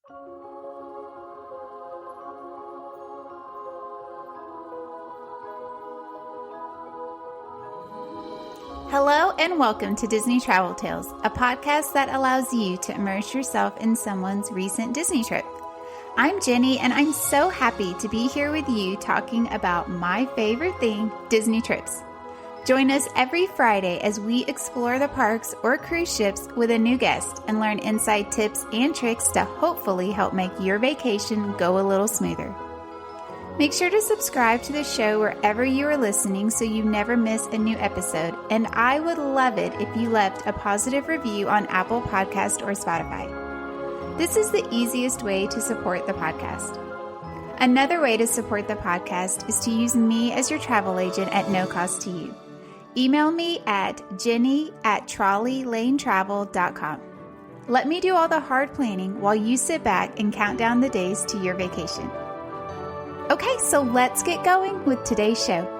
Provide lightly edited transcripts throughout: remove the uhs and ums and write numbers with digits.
Hello and welcome to Disney Travel Tales, a podcast that allows you to immerse yourself in someone's recent Disney trip. I'm Jenny, and I'm so happy to be here with you talking about my favorite thing, Disney trips. Join us every Friday as we explore the parks or cruise ships with a new guest and learn inside tips and tricks to hopefully help make your vacation go a little smoother. Make sure to subscribe to the show wherever you are listening so you never miss a new episode, and I would love it if you left a positive review on Apple Podcast or Spotify. This is the easiest way to support the podcast. Another way to support the podcast is to use me as your travel agent at no cost to you. Email me at jenny@trolleylanetravel.com. Let me do all the hard planning while you sit back and count down the days to your vacation. Okay, so let's get going with today's show.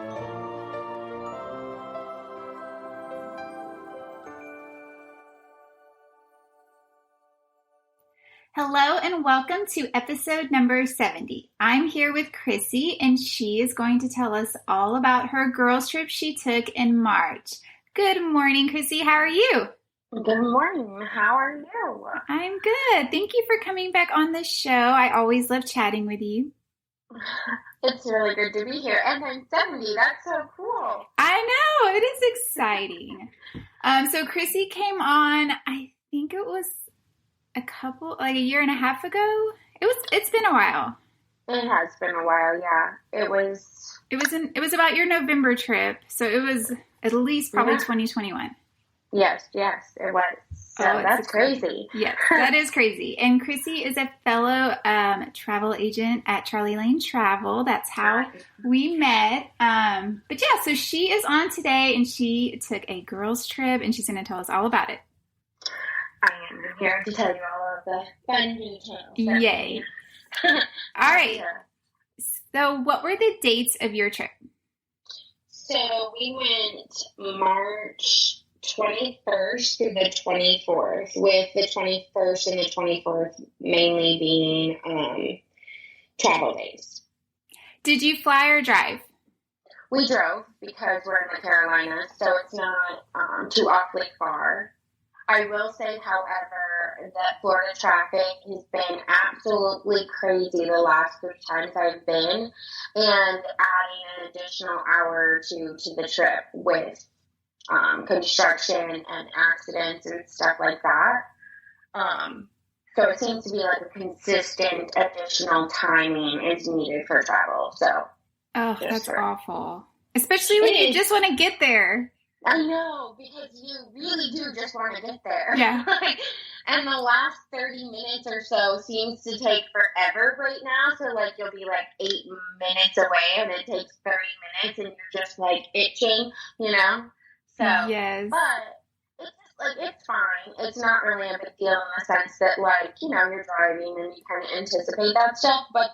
Hello and welcome to episode number 70. I'm here with Chrissy, and she is going to tell us all about her girls' trip she took in March. Good morning, Chrissy. How are you? Good morning. How are you? I'm good. Thank you for coming back on the show. I always love chatting with you. It's really good to be here. And I'm 70. That's so cool. I know. It is exciting. So Chrissy came on, I think it was a year and a half ago. It's been a while. It has been a while, yeah. It was about your November trip. So it was at least probably 2021. Yes, it was. So that's crazy. Yes, that is crazy. And Chrissy is a fellow travel agent at Charlie Lane Travel. That's how we met. But yeah, so she is on today, and she took a girls' trip, and she's going to tell us all about it. I am here to tell you all of the fun details. Yay. All right. So what were the dates of your trip? So we went March 21st through the 24th, with the 21st and the 24th mainly being travel days. Did you fly or drive? We drove because we're in the Carolinas, so it's not too awfully far. I will say, however, that Florida traffic has been absolutely crazy the last 3 times I've been, and adding an additional hour or two to the trip with construction and accidents and stuff like that. So it seems to be like a consistent additional timing is needed for travel. So, that's awful. Especially when you just want to get there. I know, because you really do just want to get there. Yeah. And the last 30 minutes or so seems to take forever right now. So, you'll be 8 minutes away, and it takes 30 minutes, and you're just, itching, So, yes. But it's it's fine. It's not really a big deal in the sense that, you're driving and you kind of anticipate that stuff. But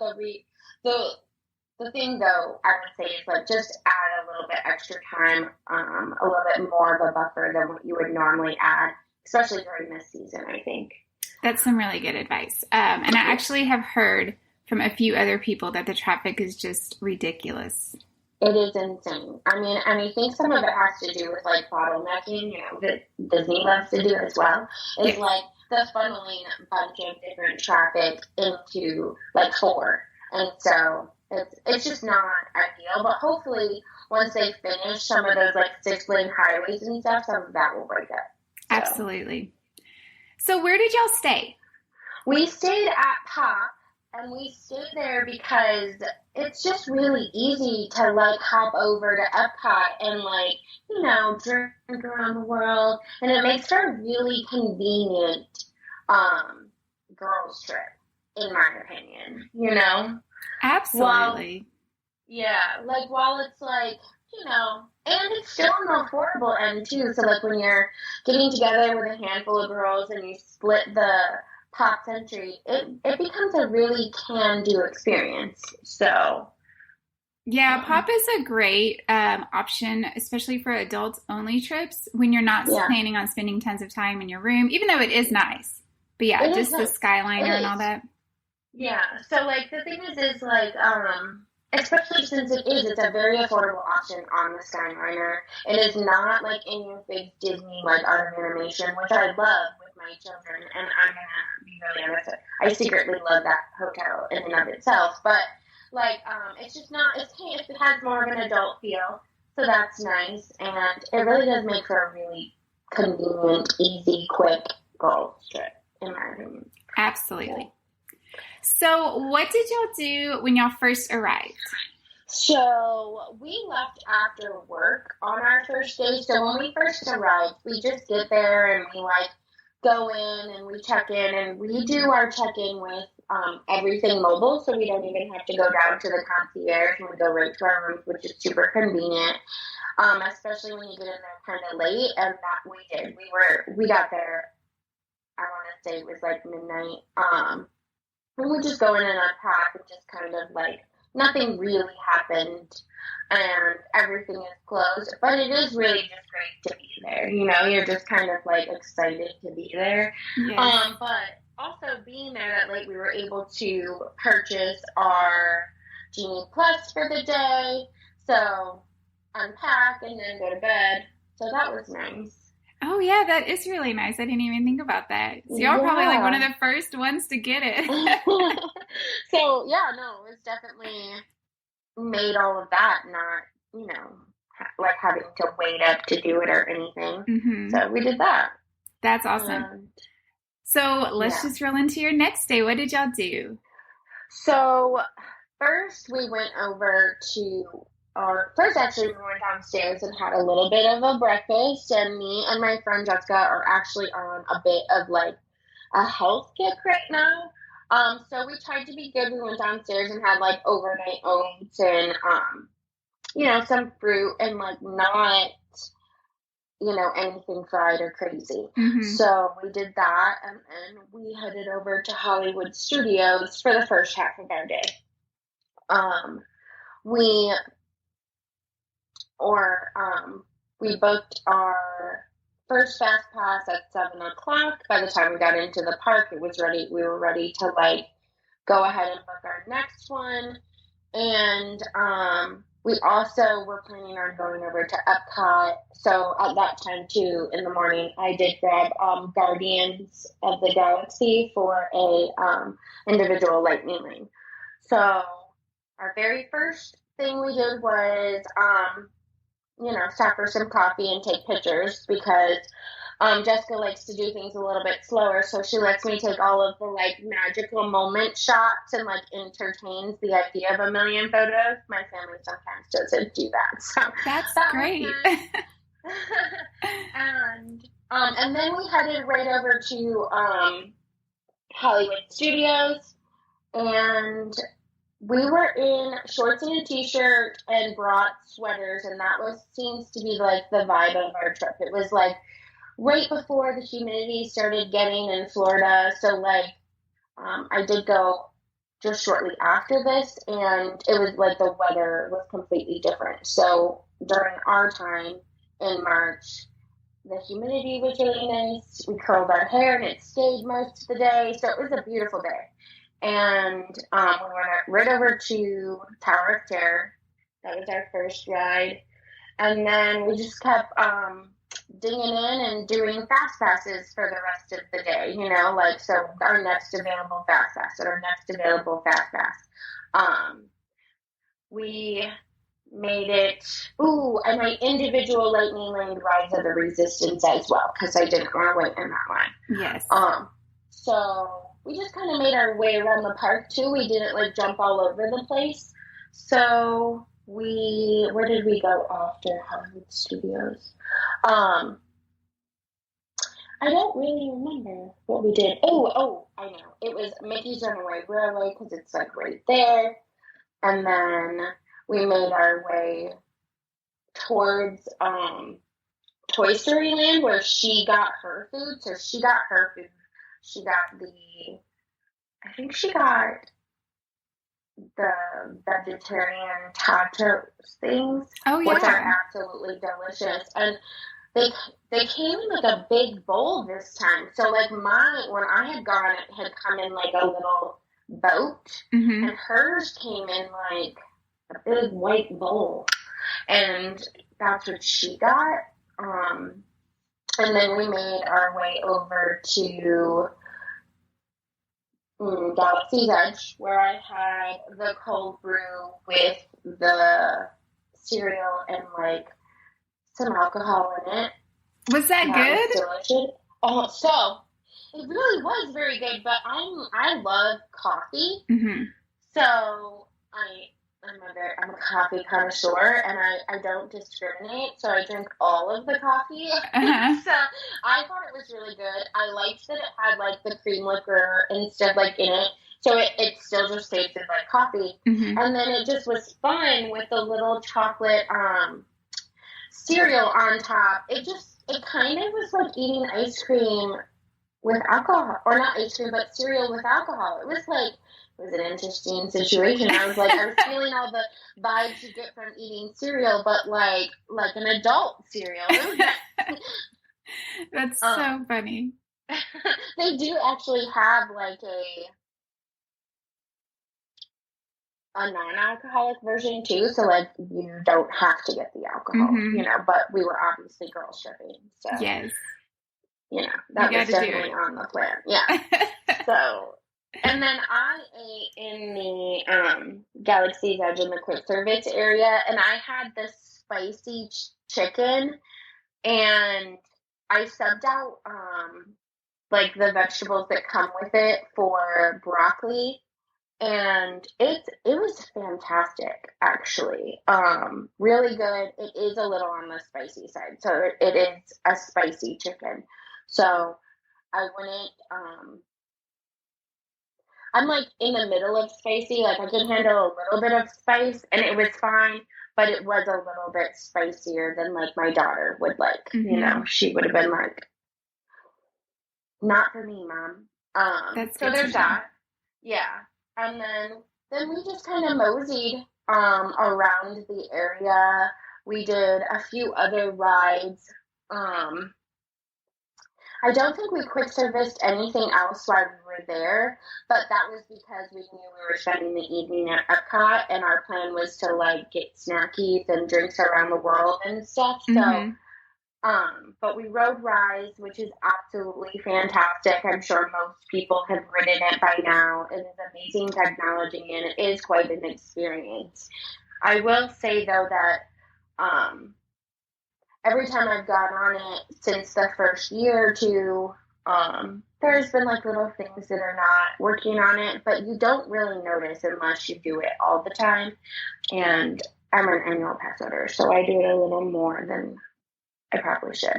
the thing, though, I would say is, just add a little bit extra time, a little bit more of a buffer than what you would normally add, especially during this season, I think. That's some really good advice. And I actually have heard from a few other people that the traffic is just ridiculous. It is insane. I mean, and I think some of it has to do with, bottlenecking, that Disney loves to do as well, is, the funneling a bunch of different traffic into, 4. And so it's just not ideal, but hopefully once they finish some of those 6-lane highways and stuff, some of that will break up. So. Absolutely. So where did y'all stay? We stayed at Pop, and we stayed there because it's just really easy to hop over to Epcot and drink around the world, and it makes for a really convenient girls trip, in my opinion. Absolutely. While it's and it's still on the affordable end too. So when you're getting together with a handful of girls and you split the Pop Century, it becomes a really can-do experience. So. Yeah, Pop is a great option, especially for adults-only trips when you're not planning on spending tons of time in your room, even though it is nice. But yeah, just the Skyliner and all that. Yeah. So like the thing is like especially since it's a very affordable option on the Skyliner. It is not like in your big Disney like art of animation, which I love with my children, and I'm gonna be really honest. I secretly love that hotel in and of itself, but like it's just not. It has more of an adult feel, so that's nice, and it really does make for a really convenient, easy, quick girls trip, in my opinion. Absolutely. So what did y'all do when y'all first arrived? So we left after work on our first day. So when we first arrived, we just get there and we like go in and we check in and we do our check in with everything mobile. So we don't even have to go down to the concierge and we go right to our rooms, which is super convenient. Especially when you get in there kind of late, and that we did. We got there. I want to say it was like midnight. And we just go in and unpack and just kind of like nothing really happened and everything is closed. But it is really just great to be there. You know, you're just kind of like excited to be there. Yes. But also being there that late, we were able to purchase our Genie Plus for the day. So unpack and then go to bed. So that was nice. Oh, yeah, that is really nice. I didn't even think about that. So y'all are probably like one of the first ones to get it. So, yeah, no, it's definitely made all of that not, you know, like having to wait up to do it or anything. Mm-hmm. So we did that. That's awesome. So let's just roll into your next day. What did y'all do? So first we went over to actually, we went downstairs and had a little bit of a breakfast, and me and my friend Jessica are actually on a bit of like a health kick right now. So we tried to be good. We went downstairs and had like overnight oats and, you know, some fruit and like not, you know, anything fried or crazy. Mm-hmm. So we did that, and then we headed over to Hollywood Studios for the first half of our day. We booked our first fast pass at 7:00. By the time we got into the park, it was ready. We were ready to like go ahead and book our next one. And we also were planning on going over to Epcot. So at that time too, in the morning, I did grab Guardians of the Galaxy for a individual lightning lane. So our very first thing we did was you know, stop for some coffee and take pictures because Jessica likes to do things a little bit slower, so she lets me take all of the like magical moment shots and like entertains the idea of a million photos. My family sometimes doesn't do that, so that's great. And then we headed right over to Hollywood Studios, and we were in shorts and a t-shirt and brought sweaters, and that seems to be like the vibe of our trip. It was like right before the humidity started getting in Florida, so like I did go just shortly after this, and it was like the weather was completely different. So during our time in March, the humidity was really nice. We curled our hair and it stayed most of the day, so it was a beautiful day. And we went right over to Tower of Terror. That was our first ride. And then we just kept dinging in and doing fast passes for the rest of the day, you know, like, so our next available fast pass and our next available fast pass. We made it, and my individual lightning lane Rise of the Resistance as well, because I didn't want to wait in that line. Yes. So we just kind of made our way around the park too. We didn't like jump all over the place. So where did we go after Hollywood Studios? I don't really remember what we did. Oh, I know. It was Mickey's Runaway Railway because it's like right there. And then we made our way towards Toy Story Land where she got her food. So she got her food. She got I think she got the vegetarian tacos things, which are absolutely delicious. And they came in like a big bowl this time. So like when I had gone, it had come in like a little boat, and hers came in like a big white bowl, and that's what she got. And then we made our way over to Galaxy's Edge, where I had the cold brew with the cereal and like some alcohol in it. Was that good? Was delicious. Oh, so it really was very good. But I love coffee, so I'm a coffee connoisseur, and I don't discriminate, so I drink all of the coffee. So I thought it was really good. I liked that it had like the cream liqueur and stuff like in it, so it still just tasted like coffee. And then it just was fun with the little chocolate cereal on top. It kind of was like eating ice cream with alcohol, or not ice cream, but cereal with alcohol. It was an interesting situation. I was feeling all the vibes you get from eating cereal, but like an adult cereal. That's so funny. They do actually have like a non-alcoholic version too, so like you don't have to get the alcohol, but we were obviously girl stripping, so yes, that was definitely on the plan. So, and then I ate in the Galaxy's Edge in the quick service area, and I had this spicy chicken, and I subbed out like the vegetables that come with it for broccoli. And it was fantastic, actually. Really good. It is a little on the spicy side, so it is a spicy chicken. So I wouldn't. I'm like in the middle of spicy. Like I can handle a little bit of spice, and it was fine. But it was a little bit spicier than like my daughter would like. She would have been like, "Not for me, Mom." So there's that. Yeah. And then we just kind of moseyed around the area. We did a few other rides. I don't think we quick serviced anything else while we were there, but that was because we knew we were spending the evening at Epcot, and our plan was to like get snackies and drinks around the world and stuff. So but we rode Rise, which is absolutely fantastic. I'm sure most people have ridden it by now. It is amazing technology, and it is quite an experience. I will say, though, that every time I've gone on it since the first year or two, there's been like little things that are not working on it, but you don't really notice unless you do it all the time. And I'm an annual pass holder, so I do it a little more than I probably should.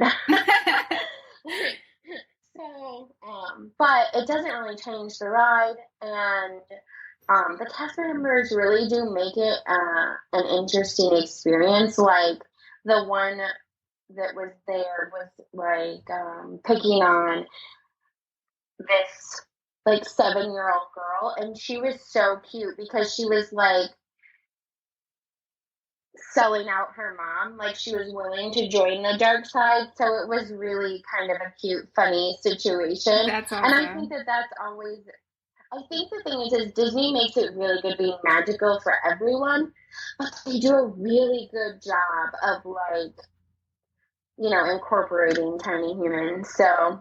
So, but it doesn't really change the ride, and the cast members really do make it an interesting experience. Like the one that was there was like picking on this like 7-year-old girl, and she was so cute because she was like selling out her mom, like she was willing to join the dark side, so it was really kind of a cute, funny situation. That's awesome. And I think that's always, I think the thing is Disney makes it really good being magical for everyone, but they do a really good job of like, incorporating tiny humans, so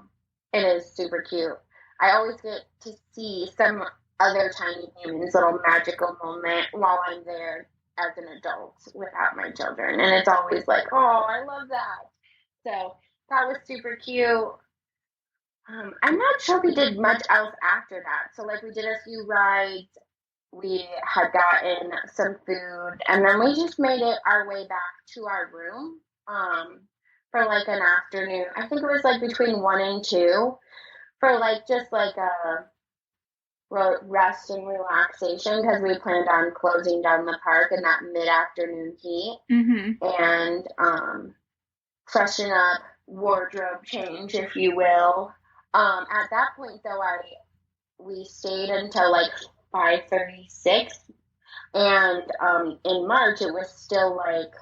it is super cute. I always get to see some other tiny humans' little magical moment while I'm there as an adult without my children, and it's always like, oh, I love that. So that was super cute. I'm not sure we did much else after that. So like we did a few rides, we had gotten some food, and then we just made it our way back to our room for like an afternoon. I think it was like between 1 and 2 for like just like a rest and relaxation, because we planned on closing down the park in that mid-afternoon heat, and freshen up, wardrobe change, if you will. At that point, though, we stayed until like 5:36, and in March it was still like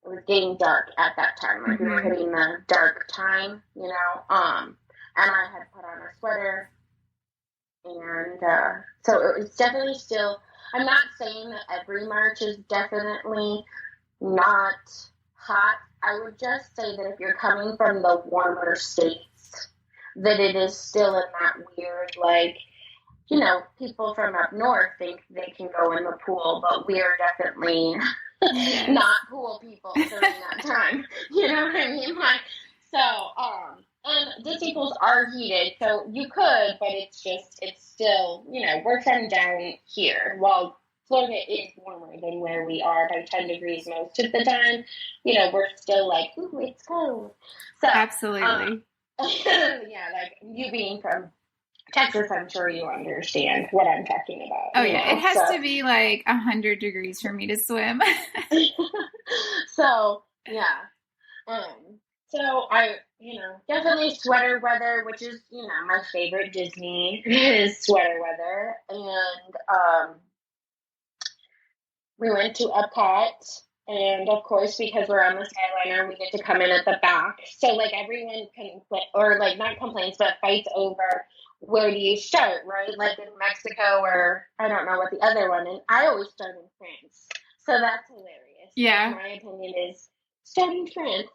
it was getting dark at that time. Like we were hitting the dark time, and I had put on a sweater. And so it's definitely still, I'm not saying that every March is definitely not hot. I would just say that if you're coming from the warmer states, that it is still in that weird, like, people from up north think they can go in the pool, but we are definitely not pool people during that time. You know what I mean? Like, so, and Disney pools are heated, so you could, but it's still, we're from down here. While Florida is warmer than where we are by 10 degrees most of the time, we're still like, ooh, it's cold. So, absolutely. Yeah, like you being from Texas, I'm sure you understand what I'm talking about. Oh, yeah. It has to be like 100 degrees for me to swim. So, yeah. So definitely sweater weather, which is, my favorite Disney is sweater weather. And we went to Epcot. And of course, because we're on the Skyliner, we get to come in at the back. So, like, everyone not complains, but fights over where do you start, right? Like in Mexico, or I don't know what the other one is. I always start in France. So that's hilarious. Yeah. My opinion is start in France.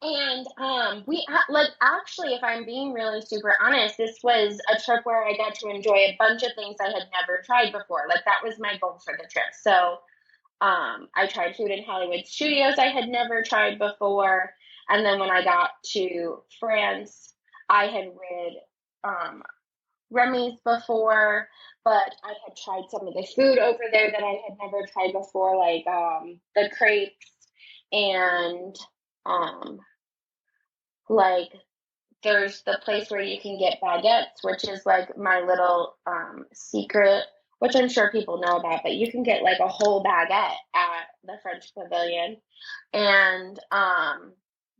And actually, if I'm being really super honest, this was a trip where I got to enjoy a bunch of things I had never tried before. Like, that was my goal for the trip. So I tried food in Hollywood Studios I had never tried before. And then when I got to France, I had read Remy's before, but I had tried some of the food over there that I had never tried before, like the crepes and like there's the place where you can get baguettes, which is like my little secret, which I'm sure people know about, but you can get like a whole baguette at the French Pavilion. And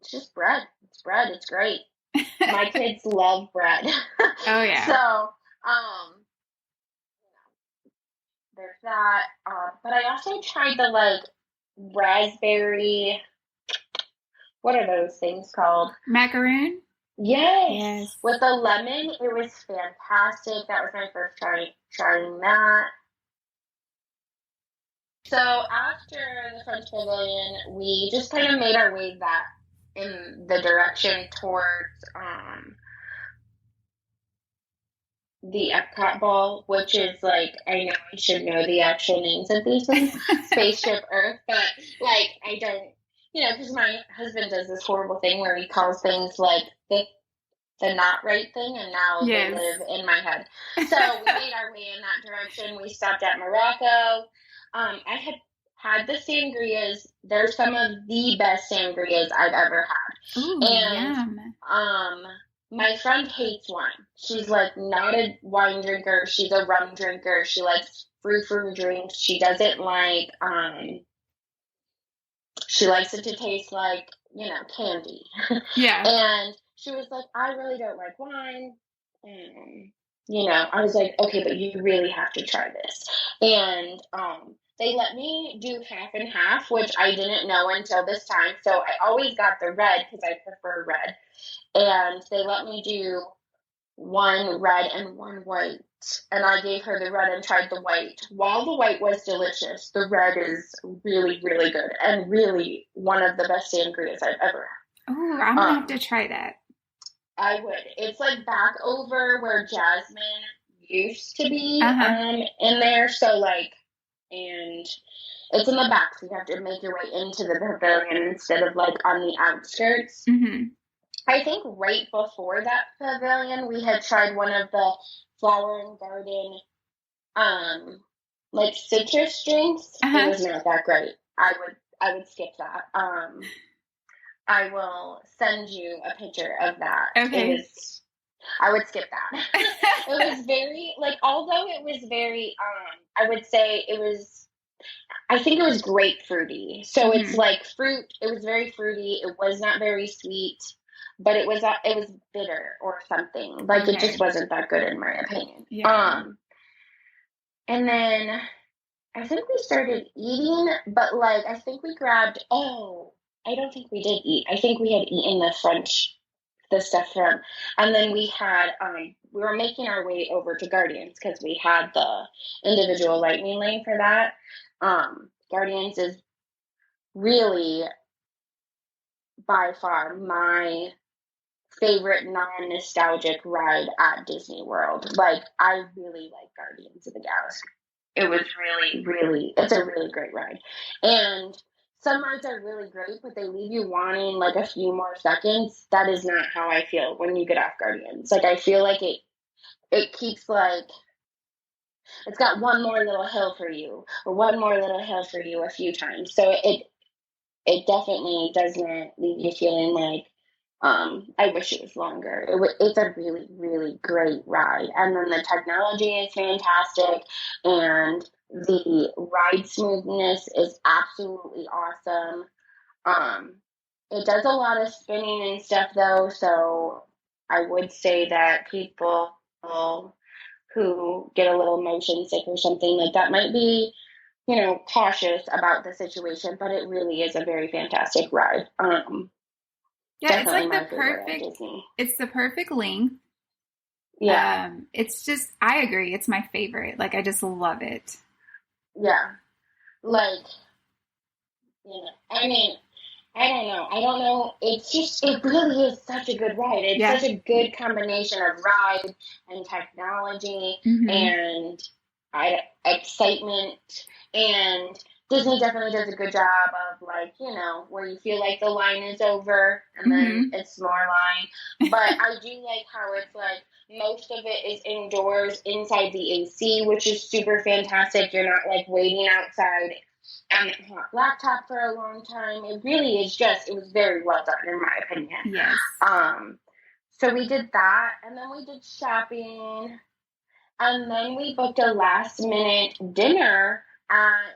it's just bread. It's bread. It's great. My kids love bread. Oh, yeah. So, there's that. But I also tried the like raspberry, what are those things called? Macaroon? Yes. With the lemon, it was fantastic. That was my first time trying that. So after the French Pavilion, we just kind of made our way back in the direction towards the Epcot Ball, which is like, I know I should know the actual names of these things, Spaceship Earth, but like I don't, because my husband does this horrible thing where he calls things like the not right thing, and now they live in my head. So we made our way in that direction. We stopped at Morocco. I had the sangrias. They're some of the best sangrias I've ever had. Ooh, and yum. My friend hates wine. She's like not a wine drinker. She's a rum drinker. She likes frou-frou drinks. She doesn't like she likes it to taste like, candy. Yeah. And she was like, I really don't like wine. And, I was like, okay, but you really have to try this. And they let me do half and half, which I didn't know until this time. So I always got the red because I prefer red. And they let me do one red and one white. And I gave her the red and tried the white. While the white was delicious, the red is really, really good and really one of the best sangrias I've ever had. Oh, I'm going to have to try that. I would. It's like back over where Jasmine used to be in there. So like, and it's in the back. So you have to make your way into the pavilion instead of like on the outskirts. Mm-hmm. I think right before that pavilion, we had tried one of the flower and garden, like citrus drinks. It was not that great. I would skip that. I will send you a picture of that. Okay. I would skip that. It was very, like, although it was very, I would say I think it was grapefruity. So it's like fruit. It was very fruity. It was not very sweet, but it was bitter or something. Like, it just wasn't that good in my opinion. Yeah. And then I think we started eating, but like, I think we grabbed, I don't think we did eat. I think we had eaten the stuff from, and then we had we were making our way over to Guardians because we had the individual lightning lane for that. Guardians is really by far my favorite non-nostalgic ride at Disney World. Like, I really like Guardians of the Galaxy. It was it's a really great ride. And some rides are really great, but they leave you wanting like a few more seconds. That is not how I feel when you get off Guardians. Like, I feel like it keeps like, it's got one more little hill for you, or one more little hill for you a few times. So it definitely does not leave you feeling like, I wish it was longer. It's a really, really great ride. And then the technology is fantastic, and the ride smoothness is absolutely awesome. It does a lot of spinning and stuff, though, so I would say that people who get a little motion sick or something like that might be, cautious about the situation, but it really is a very fantastic ride. Yeah, it's like it's the perfect length. Yeah. It's just, I agree. It's my favorite. Like, I just love it. Yeah. Like, I mean, I don't know. It really is such a good ride. It's such a good combination of ride and technology and excitement, and Disney definitely does a good job of, like, where you feel like the line is over and then it's more line. But I do like how it's like most of it is indoors inside the AC, which is super fantastic. You're not like waiting outside on the hot blacktop for a long time. It really is it was very well done in my opinion. Yes. So we did that, and then we did shopping, and then we booked a last minute dinner at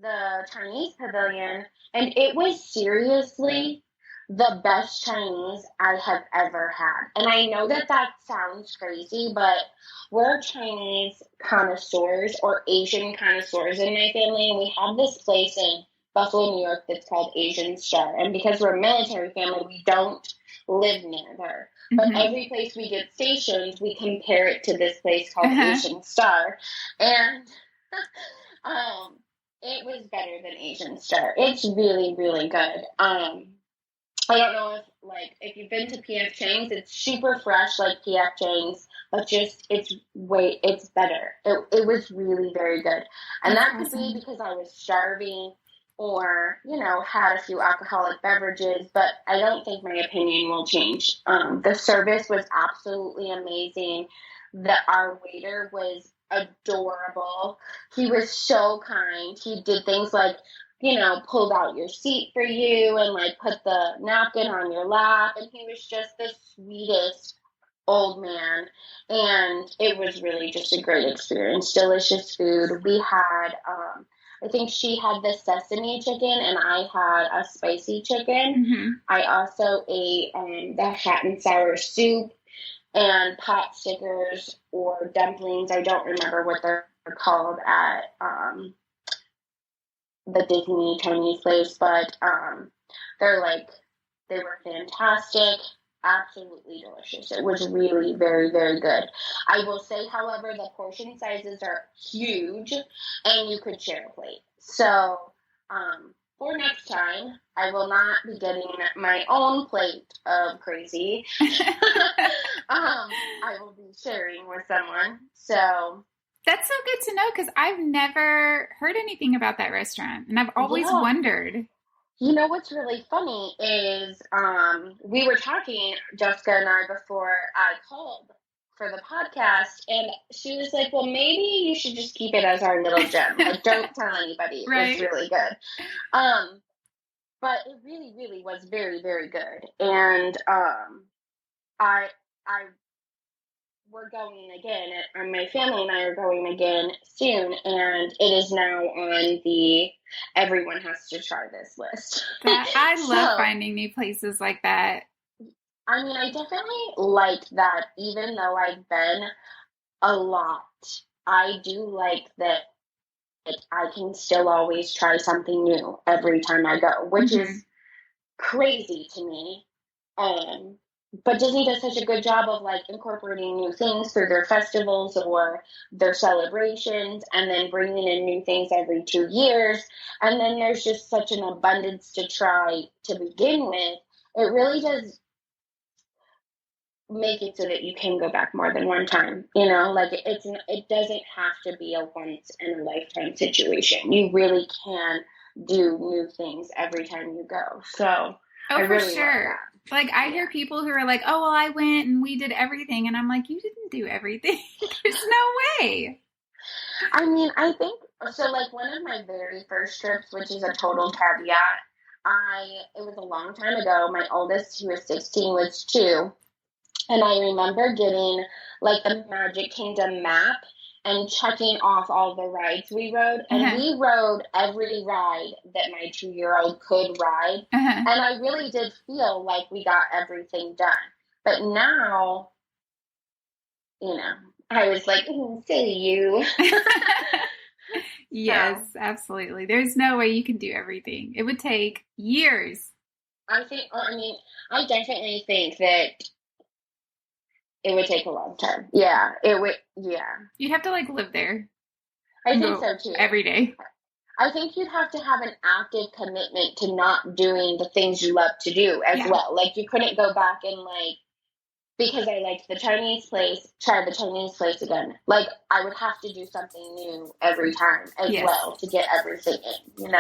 the Chinese pavilion, and it was seriously the best Chinese I have ever had. And I know that sounds crazy, but we're Chinese connoisseurs or Asian connoisseurs in my family, and we have this place in Buffalo, New York that's called Asian Star. And because we're a military family, we don't live near there. But every place we get stationed, we compare it to this place called Asian Star. And it was better than Asian Star. It's really, really good. I don't know if you've been to PF Chang's, it's super fresh like PF Chang's, but just it's better. It was really very good. And that could be because I was starving or, had a few alcoholic beverages, but I don't think my opinion will change. The service was absolutely amazing. Our waiter was adorable. He was so kind. He did things like, pulled out your seat for you and like put the napkin on your lap, and he was just the sweetest old man, and it was really just a great experience. Delicious food. We had I think she had the sesame chicken and I had a spicy chicken. I also ate the hot and sour soup and pot stickers or dumplings. I don't remember what they're called at the Disney Chinese place, but they were fantastic, absolutely delicious. It was really very, very good. I will say, however, the portion sizes are huge, and you could share a plate. So, for next time, I will not be getting my own plate of crazy. I will be sharing with someone. So that's so good to know, because I've never heard anything about that restaurant, and I've always wondered. You know what's really funny is we were talking, Jessica and I, before I called for the podcast, and she was like, well, maybe you should just keep it as our little gem. Like, don't tell anybody. Right. It's really good. But it really, really was very, very good. And we're going again, and my family and I are going again soon, and it is now on the everyone has to try this list. I love finding new places like that. I mean, I definitely like that, even though I've been a lot. I do like that I can still always try something new every time I go, which is crazy to me. but Disney does such a good job of like incorporating new things through their festivals or their celebrations, and then bringing in new things every 2 years. And then there's just such an abundance to try to begin with. It really does make it so that you can go back more than one time. Like it doesn't have to be a once in a lifetime situation. You really can do new things every time you go. So I for really sure. love that. Like, I hear people who are like, oh, well, I went and we did everything. And I'm like, you didn't do everything. There's no way. I mean, I think so. Like one of my very first trips, which is a total caveat, it was a long time ago. My oldest, who was 16, was 2, and I remember getting like the Magic Kingdom map and checking off all the rides we rode, and we rode every ride that my 2-year-old could ride, and I really did feel like we got everything done. But now, I was like, silly you. Yes, absolutely. There's no way you can do everything. It would take years. I definitely think that it would take a long time. Yeah, it would. Yeah. You'd have to like live there. I think so too. Every day. I think you'd have to have an active commitment to not doing the things you love to do as well. Like you couldn't go back and like, because I liked the Chinese place, try the Chinese place again. Like I would have to do something new every time as well to get everything in,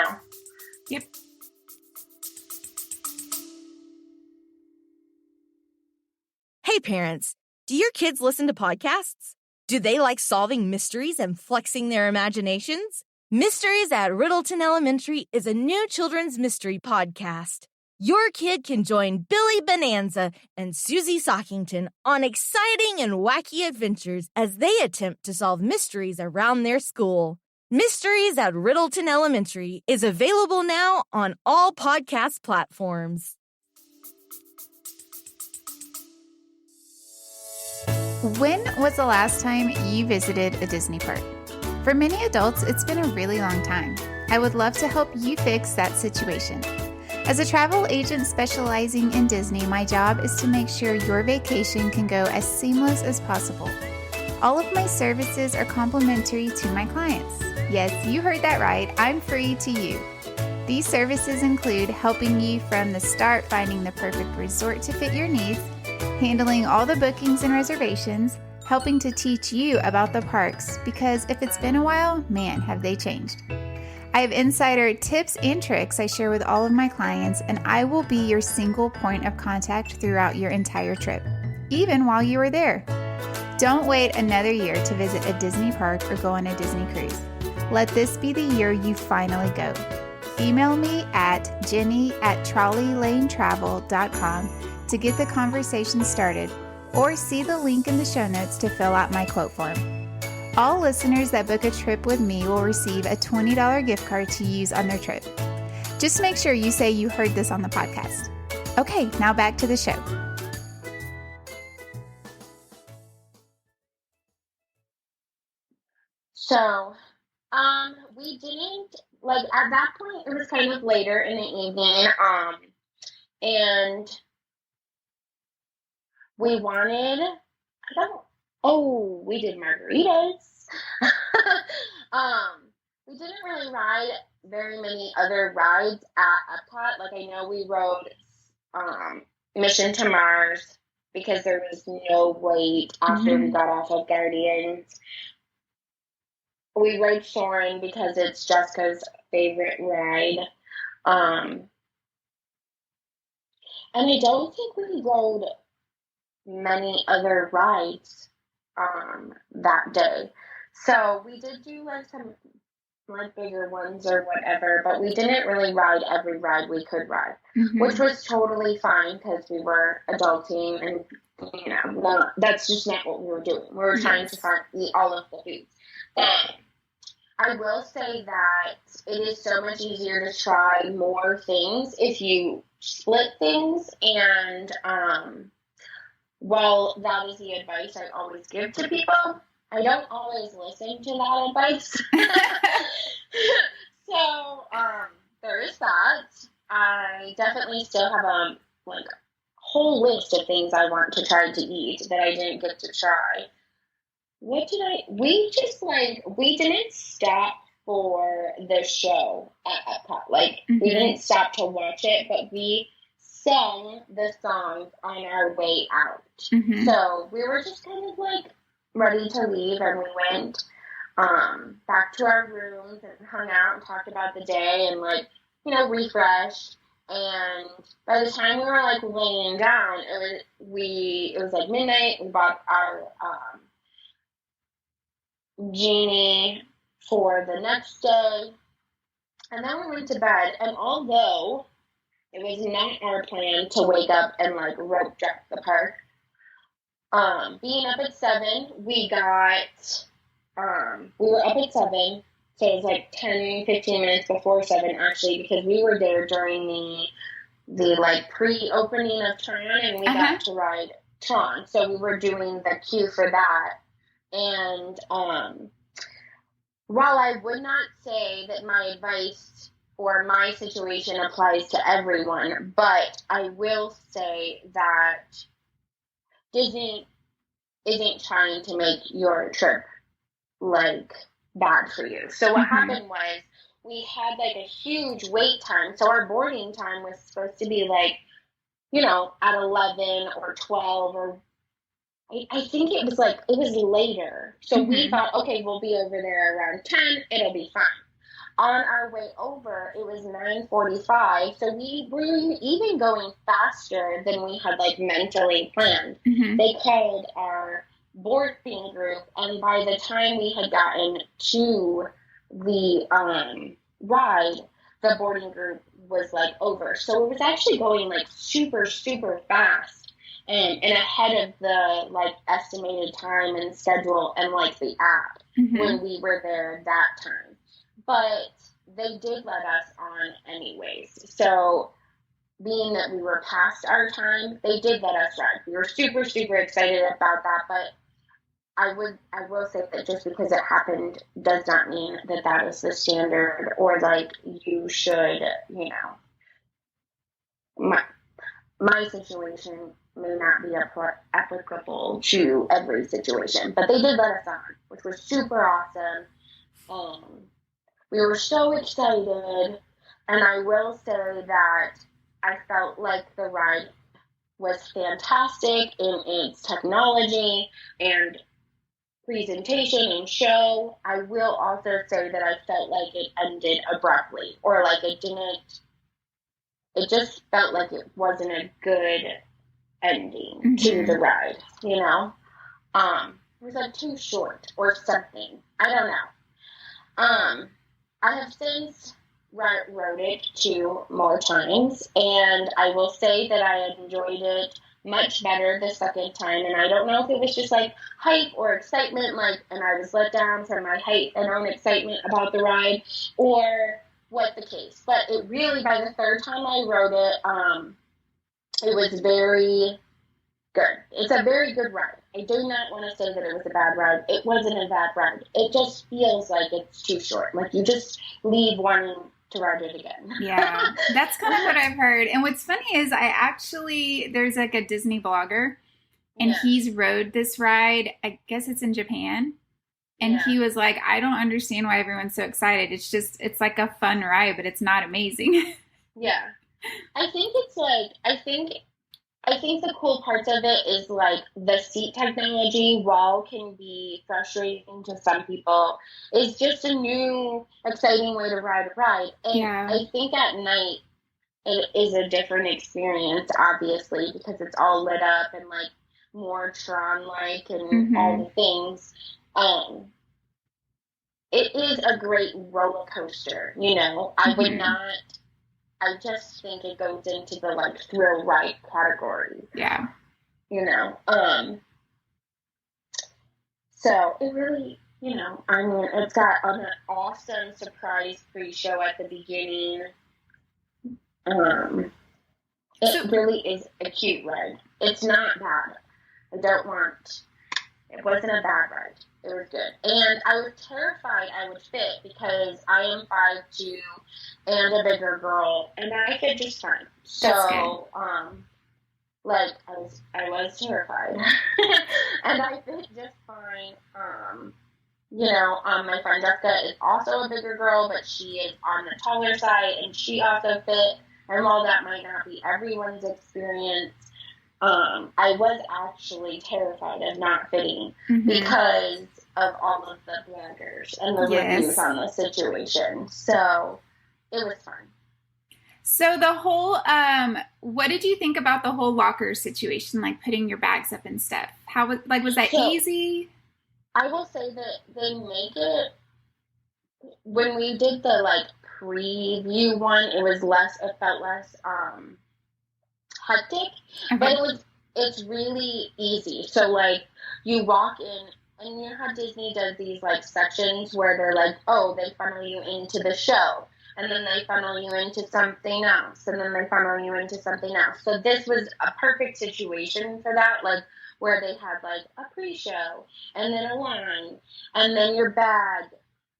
Yep. Hey parents, do your kids listen to podcasts? Do they like solving mysteries and flexing their imaginations? Mysteries at Riddleton Elementary is a new children's mystery podcast. Your kid can join Billy Bonanza and Susie Sockington on exciting and wacky adventures as they attempt to solve mysteries around their school. Mysteries at Riddleton Elementary is available now on all podcast platforms. When was the last time you visited a Disney park? For many adults, it's been a really long time. I would love to help you fix that situation. As a travel agent specializing in Disney, my job is to make sure your vacation can go as seamless as possible. All of my services are complimentary to my clients. Yes, you heard that right. I'm free to you. These services include helping you from the start finding the perfect resort to fit your needs, handling all the bookings and reservations, helping to teach you about the parks, because if it's been a while, man, have they changed. I have insider tips and tricks I share with all of my clients, and I will be your single point of contact throughout your entire trip, even while you are there. Don't wait another year to visit a Disney park or go on a Disney cruise. Let this be the year you finally go. Email me at jenny@trolleylanetravel.com to get the conversation started, or see the link in the show notes to fill out my quote form. All listeners that book a trip with me will receive a $20 gift card to use on their trip. Just make sure you say you heard this on the podcast. Okay, now back to the show. So, we didn't, like, at that point, it was kind of later in the evening, and we wanted, we did margaritas. We didn't really ride very many other rides at Epcot. Like, I know we rode, Mission to Mars, because there was no wait after we got off of Guardians. We rode Soarin' because it's Jessica's favorite ride. And I don't think we rode many other rides that day. So we did do like some like bigger ones or whatever, but we didn't really ride every ride we could ride, which was totally fine because we were adulting and that's just not what we were doing. We were trying to eat all of the foods. I will say that it is so much easier to try more things if you split things, and while that is the advice I always give to people, I don't always listen to that advice. So there is that. I definitely still have a whole list of things I want to try to eat that I didn't get to try. We didn't stop for the show at Epcot. Like, we didn't stop to watch it, but we sang the songs on our way out. So we were just kind of like ready to leave, and we went back to our rooms and hung out and talked about the day and, like, refreshed. And by the time we were like laying down, it was like midnight. We bought our genie for the next day, and then we went to bed. And although it was not our plan to wake up and like rope drop the park, being up at 7, we were up at 7, so it was like 10-15 minutes before 7 actually, because we were there during the like pre-opening of Tron, and we got to ride Tron, so we were doing the queue for that. And while I would not say that my advice or my situation applies to everyone, but I will say that Disney isn't trying to make your trip like bad for you. So what happened was, we had like a huge wait time. So our boarding time was supposed to be like, at 11 or 12, or I think it was later. So we thought, okay, we'll be over there around 10. It'll be fine. On our way over, it was 9:45. So we were even going faster than we had like mentally planned. They called our boarding group, and by the time we had gotten to the ride, the boarding group was like over. So it was actually going like super, super fast, and ahead of the like estimated time and schedule and like the app when we were there that time. But they did let us on anyways. So being that we were past our time, they did let us ride. We were super, super excited about that, but I will say that just because it happened does not mean that that is the standard, or like you should, my situation may not be applicable to every situation, but they did let us on, which was super awesome. We were so excited, and I will say that I felt like the ride was fantastic in its technology and presentation and show. I will also say that I felt like it ended abruptly, or like it just felt like it wasn't a good ending to the ride, It was like too short or something. I don't know. I have since rode it 2 more times, and I will say that I enjoyed it much better the second time, and I don't know if it was just like hype or excitement, and I was let down from my hype and own excitement about the ride, or what the case. But it really, by the third time I rode it, it was very good. It's a very good ride. I do not want to say that it was a bad ride. It wasn't a bad ride. It just feels like it's too short. Like, you just leave wanting to ride it again. Yeah, that's kind of what I've heard. And what's funny is there's like a Disney blogger, and he's rode this ride. I guess it's in Japan. And he was like, I don't understand why everyone's so excited. It's like a fun ride, but it's not amazing. Yeah. I think the cool parts of it is like the seat technology, while can be frustrating to some people, is just a new, exciting way to ride a ride. And I think at night it is a different experience, obviously, because it's all lit up and like more Tron-like and all the things. It is a great roller coaster, I just think it goes into the like thrill ride category. Yeah. So it really, it's got an awesome surprise pre-show at the beginning. It really is a cute ride. It's not bad. It wasn't a bad ride. It was good. And I was terrified I would fit, because I am 5'2" and a bigger girl, and I fit just fine. So, Like, I was terrified. And I fit just fine. My friend Jessica is also a bigger girl, but she is on the taller side, and she also fit. And while that might not be everyone's experience, I was actually terrified of not fitting because of all of the bloggers and the reviews on the situation. So it was fun. So the whole, what did you think about the whole locker situation, like putting your bags up and stuff? How was that easy? I will say that they make it, when we did the preview one, it felt less hectic, but it's really easy. So you walk in, and you know how Disney does these sections where they're they funnel you into the show, and then they funnel you into something else, and then they funnel you into something else. So this was a perfect situation for that, where they had a pre-show, and then a line, and then your bag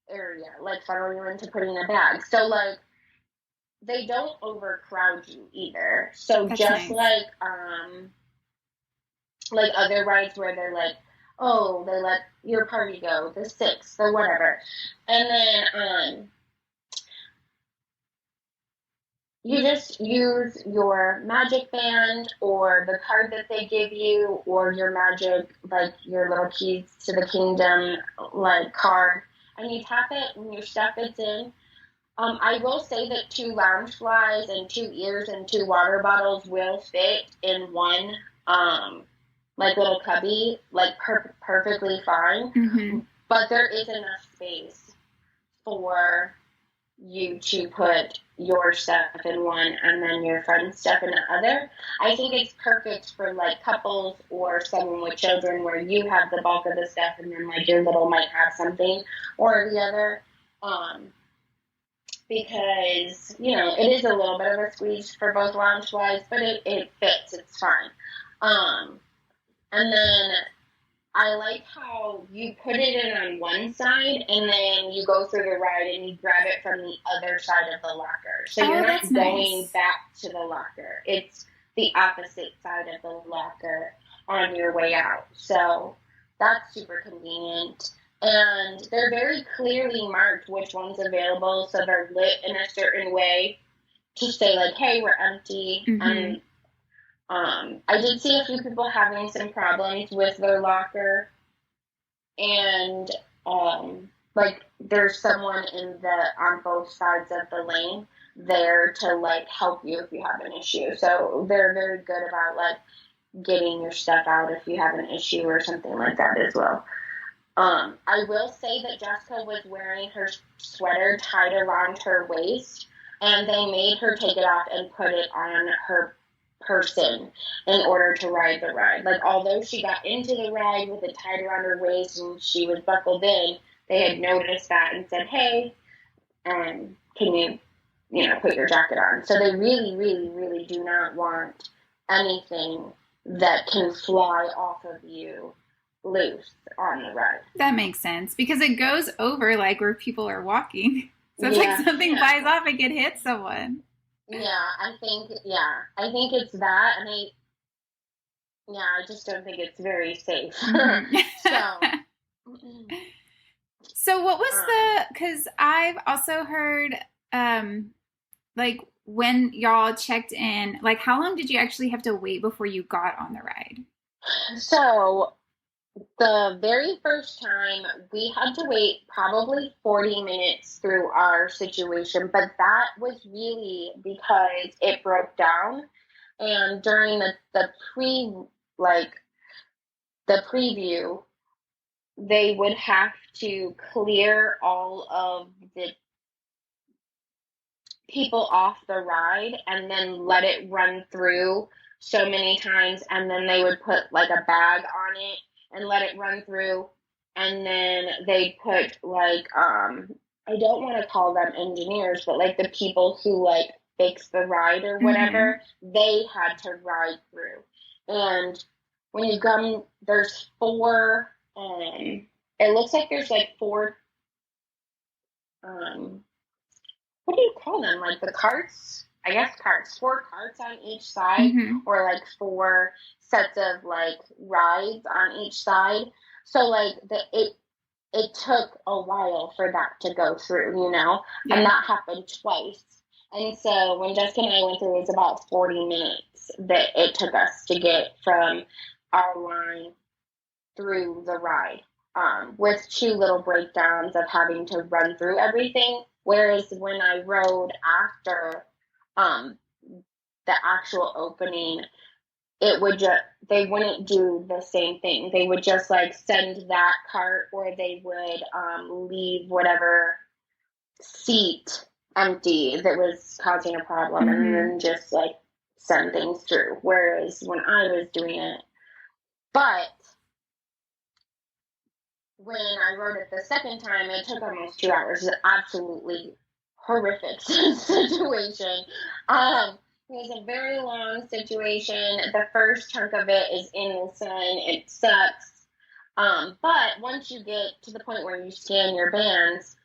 area, funnel you into putting a bag. So they don't overcrowd you either. So that's just nice. Other rides where they're they let your party go, the 6th, or whatever. And then you just use your magic band or the card that they give you, or your magic, your little keys to the kingdom, card, and you tap it and your stuff is in. I will say that 2 Loungeflies and 2 ears and 2 water bottles will fit in one, little cubby, perfectly fine. But there is enough space for you to put your stuff in one and then your friend's stuff in the other. I think it's perfect for couples or someone with children where you have the bulk of the stuff and then your little might have something or the other. Because, it is a little bit of a squeeze for both Loungeflies, but it fits. It's fine. And then I like how you put it in on one side and then you go through the ride and you grab it from the other side of the locker. So you're not going back to the locker. It's the opposite side of the locker on your way out. So that's super convenient. And they're very clearly marked which one's available, so they're lit in a certain way to say, hey, we're empty. And I did see a few people having some problems with their locker, and there's someone on both sides of the lane there to help you if you have an issue. So they're very good about getting your stuff out if you have an issue or something like that as well. I will say that Jessica was wearing her sweater tied around her waist, and they made her take it off and put it on her person in order to ride the ride. Although she got into the ride with it tied around her waist and she was buckled in, they had noticed that and said, hey, can you put your jacket on? So they really, really, really do not want anything that can fly off of you loose on the ride. That makes sense, because it goes over where people are walking. So it's something flies off, it could hit someone. I think it's that, and I just don't think it's very safe. So what was because I've also heard, when y'all checked in, how long did you actually have to wait before you got on the ride? So the very first time, we had to wait probably 40 minutes through our situation, but that was really because it broke down. And during the preview, they would have to clear all of the people off the ride and then let it run through so many times, and then they would put a bag on it and let it run through, and then they put I don't want to call them engineers, but the people who fix the ride or whatever, they had to ride through. And when you come, there's 4, it looks like there's 4, what do you call them? The carts? I guess, carts, 4 carts on each side, or like 4 sets of like rides on each side. So like it took a while for that to go through, you know, and that happened twice. And so when Jessica and I went through, it was about 40 minutes that it took us to get from our line through the ride, with 2 little breakdowns of having to run through everything. Whereas when I rode after the actual opening, it would they wouldn't do the same thing. They would just like send that cart, or they would leave whatever seat empty that was causing a problem, and then just like send things through. Whereas when I was doing it, but when I rode it the second time, it took almost 2 hours. It's an absolutely horrific situation. It was a very long situation. The first chunk of it is in the sun. It sucks. But once you get to the point where you scan your bands,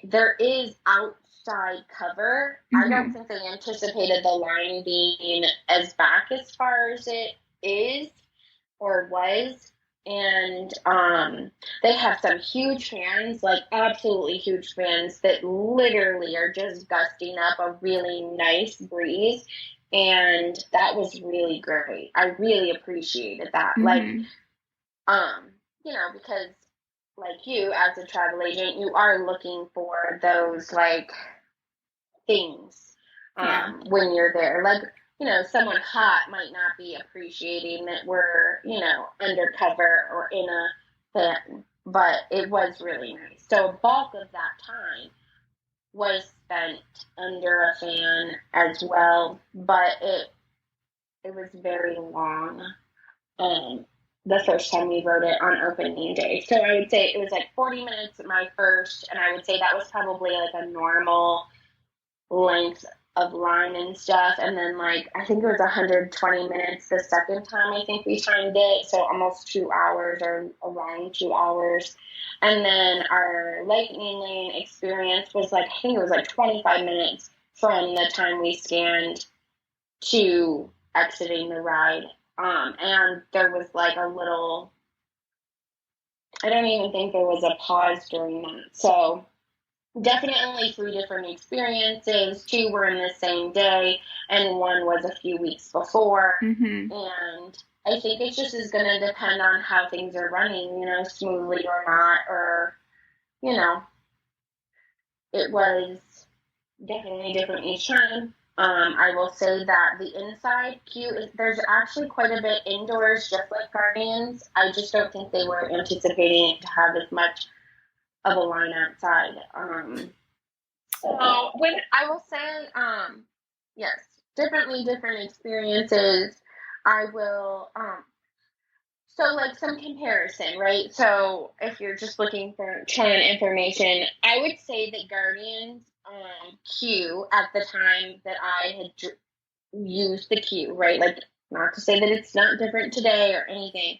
there is outside cover. I don't think they anticipated the line being as back as far as it is or was. And they have some huge fans, like absolutely huge fans that literally are just gusting up a really nice breeze. And that was really great. I really appreciated that. Like, you know, because like you as a travel agent, you are looking for those like things when you're there. Like, you know, someone hot might not be appreciating that we're, you know, undercover or in a fan, but it was really nice. So a bulk of that time was spent under a fan as well, but it was very long. The first time we rode it on opening day. So I would say it was like 40 minutes at my first, and I would say that was probably like a normal length of line and stuff. And then like I think it was 120 minutes the second time I think we timed it, so almost 2 hours or around 2 hours. And then our lightning lane experience was like, I think it was like 25 minutes from the time we scanned to exiting the ride. And there was like a little, I don't even think there was a pause during that. So definitely 3 different experiences. 2 were in the same day, and 1 was a few weeks before. And I think it just is going to depend on how things are running, you know, smoothly or not, or, you know, it was definitely different each time. I will say that the inside queue, there's actually quite a bit indoors, just like Guardians. I just don't think they were anticipating it to have as much of a line outside. So when I will say, yes, different experiences. I will, so like some comparison, right? So if you're just looking for Tron information, I would say that Guardians queue at the time that I had used the queue, right? Like, not to say that it's not different today or anything.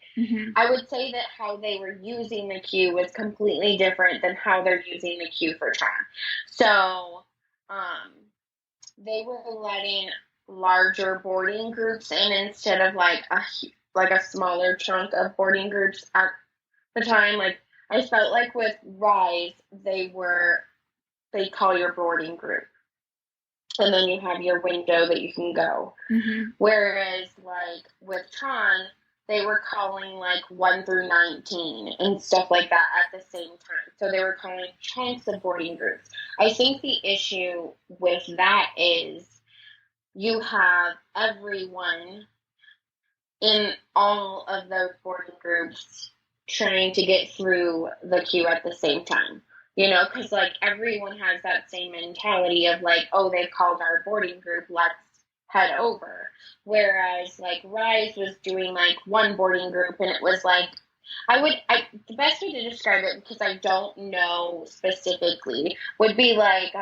I would say that how they were using the queue was completely different than how they're using the queue for Tron. So they were letting larger boarding groups in instead of like a smaller chunk of boarding groups at the time. Like I felt like with Rise, they call your boarding group, and then you have your window that you can go. Whereas like with Tron, they were calling like 1 through 19 and stuff like that at the same time. So they were calling chunks of boarding groups. I think the issue with that is you have everyone in all of those boarding groups trying to get through the queue at the same time. You know, because like everyone has that same mentality of like, oh, they've called our boarding group, let's head over. Whereas like Rise was doing like one boarding group, and it was like, the best way to describe it, because I don't know specifically, would be like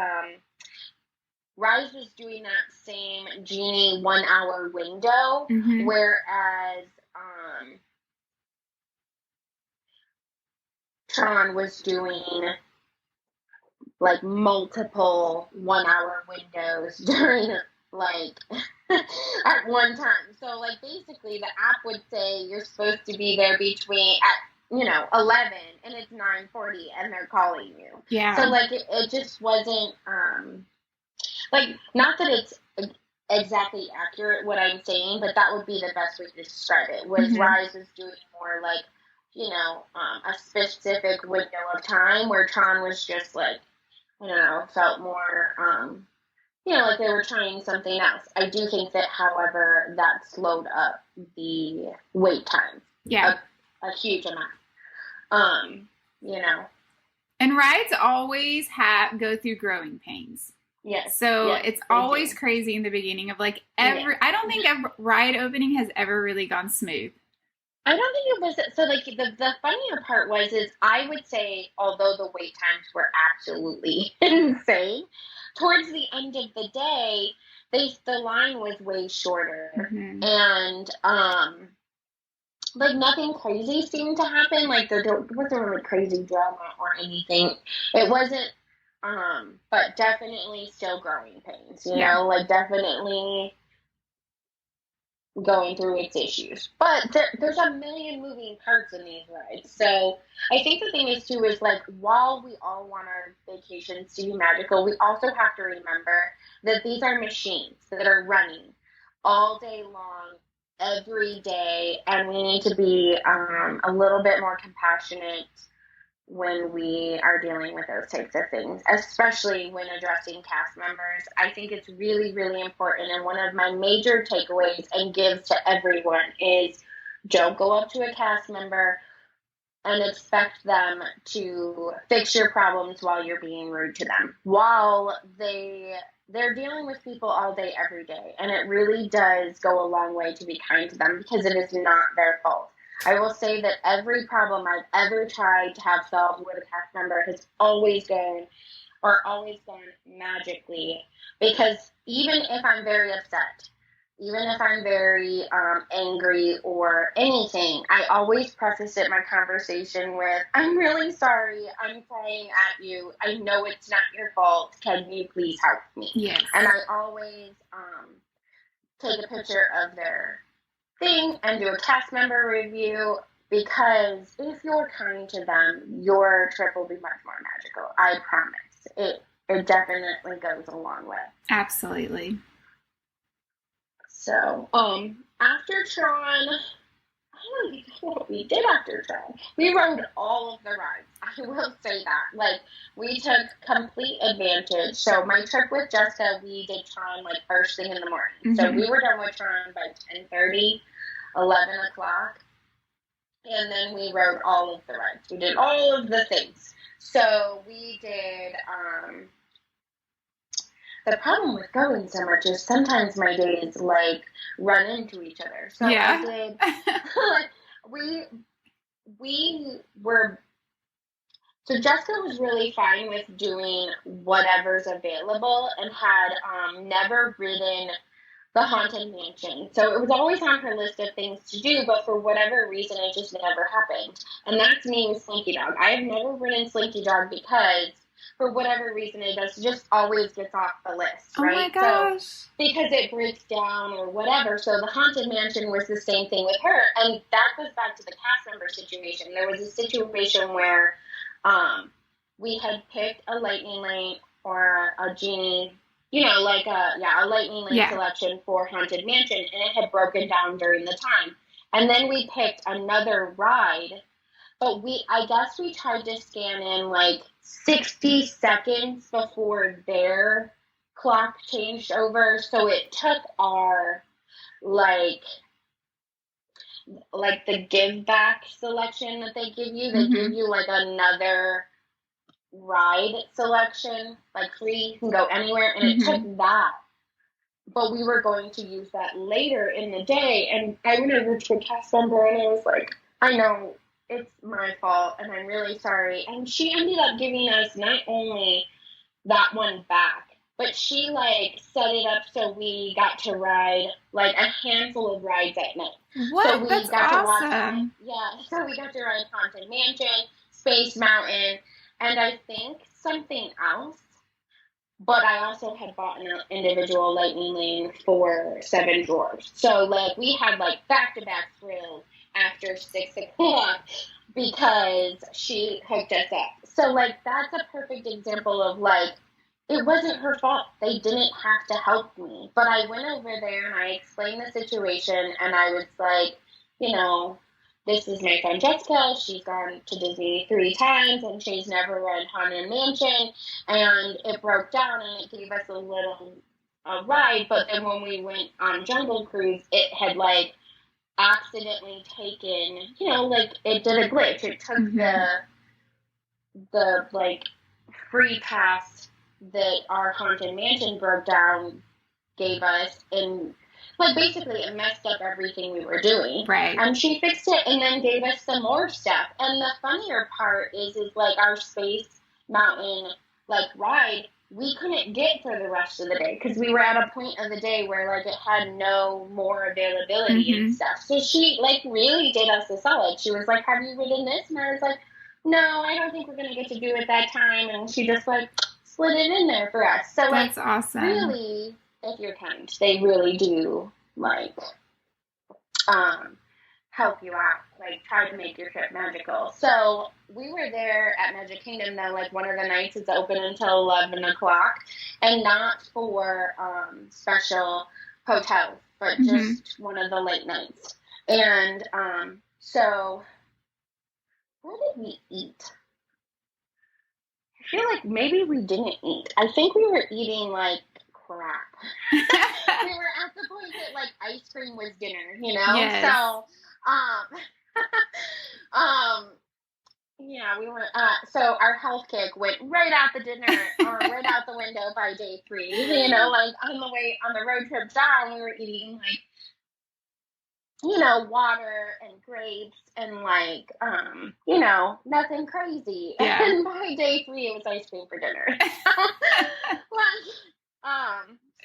Rise was doing that same Genie 1 hour window, whereas Tron was doing like multiple 1 hour windows during like, at one time. So, like, basically, the app would say you're supposed to be there at 11, and it's 9:40, and they're calling you. Yeah. So, like, it just wasn't, like, not that it's exactly accurate what I'm saying, but that would be the best way to describe it. Was Rise was doing more like, a specific window of time, where Tron was just like, felt more, like they were trying something else. I do think that, however, that slowed up the wait time. Yeah. A huge amount. And rides always go through growing pains. Yes. So it's always crazy in the beginning of like I don't think a ride opening has ever really gone smooth. I don't think it was. So, like, the funnier part is I would say, although the wait times were absolutely insane, towards the end of the day, the line was way shorter. Mm-hmm. And, like, nothing crazy seemed to happen. Like, there wasn't really crazy drama or anything. It wasn't, but definitely still growing pains, like, definitely going through its issues. But there's a million moving parts in these rides. So I think the thing is, too, is, like, while we all want our vacations to be magical, we also have to remember that these are machines that are running all day long, every day, and we need to be a little bit more compassionate when we are dealing with those types of things, especially when addressing cast members. I think it's really, really important, and one of my major takeaways and gives to everyone is don't go up to a cast member and expect them to fix your problems while you're being rude to them, while they're dealing with people all day, every day, and it really does go a long way to be kind to them, because it is not their fault. I will say that every problem I've ever tried to have solved with a cast member has always gone magically, because even if I'm very upset, even if I'm very angry or anything, I always preface it, my conversation, with, I'm really sorry, I'm crying at you, I know it's not your fault, can you please help me? Yes. And I always take a picture of their thing and do a cast member review, because if you're kind to them, your trip will be much more magical. I promise. It definitely goes a long way. Absolutely. So, after Tron, I don't even know what we did after Tron. We rode all of the rides. I will say that. Like, we took complete advantage. So, my trip with Jessica, we did Tron, like, first thing in the morning. Mm-hmm. So, we were done with Tron by 10:30, 11 o'clock. And then we rode all of the rides. We did all of the things. So, we did, the problem with going so much is sometimes my days, like, run into each other. So yeah. I did, so Jessica was really fine with doing whatever's available, and had never ridden the Haunted Mansion. So it was always on her list of things to do, but for whatever reason, it just never happened. And that's me with Slinky Dog. I have never ridden Slinky Dog because, for whatever reason, it just always gets off the list, right? Oh my gosh. So, because it breaks down or whatever. So the Haunted Mansion was the same thing with her. And that goes back to the cast member situation. There was a situation where we had picked a Lightning Lane or a Genie, a Lightning Lane selection for Haunted Mansion, and it had broken down during the time. And then we picked another ride, but I guess we tried to scan in, like, 60 seconds before their clock changed over, so it took our, like the give back selection that they give you. They give you, like, another ride selection, like, free, you can go anywhere, and it took that. But we were going to use that later in the day, and I went over to a cast member, and I was like, I know, it's my fault, and I'm really sorry. And she ended up giving us not only that one back, but she, like, set it up so we got to ride, like, a handful of rides at night. What? So we That's got awesome. so we got to ride Haunted Mansion, Space Mountain, and I think something else. but I also had bought an individual lightning lane for 7 drawers. So, like, we had, like, back-to-back thrills after 6 o'clock because she hooked us up. So, like, that's a perfect example of, like, it wasn't her fault. They didn't have to help me. But I went over there and I explained the situation, and I was like, you know, this is my friend Jessica. She's gone to Disney 3 times, and she's never run Haunted Mansion, and it broke down, and it gave us a little ride. But then when we went on Jungle Cruise, it had, like, accidentally taken, you know, like, it did a glitch. It took the like, free pass that our Haunted Mansion broke down gave us, and, like, basically it messed up everything we were doing. Right. And she fixed it and then gave us some more stuff. And the funnier part is like, our Space Mountain, like, ride, we couldn't get for the rest of the day because we were at a point of the day where, like, it had no more availability and stuff. So she, like, really did us a solid. She was like, have you ridden this? And I was like, no, I don't think we're going to get to do it that time. And she just, like, slid it in there for us. So, like, that's awesome. Really, if you're kind, they really do, like, help you out, like, try to make your trip magical. So we were there at Magic Kingdom, though, like, one of the nights is open until 11 o'clock, and not for special hotels, but just one of the late nights. And so where did we eat? I feel like maybe we didn't eat. I think we were eating, like, crap. We were at the point that, like, ice cream was dinner, you know? Yes. So, yeah, we were, so our health kick went right out the dinner, or right out the window by day 3. You know, like, on the road trip down, we were eating, like, you know, water and grapes and, like, you know, nothing crazy. Yeah. And by day 3, it was ice cream for dinner.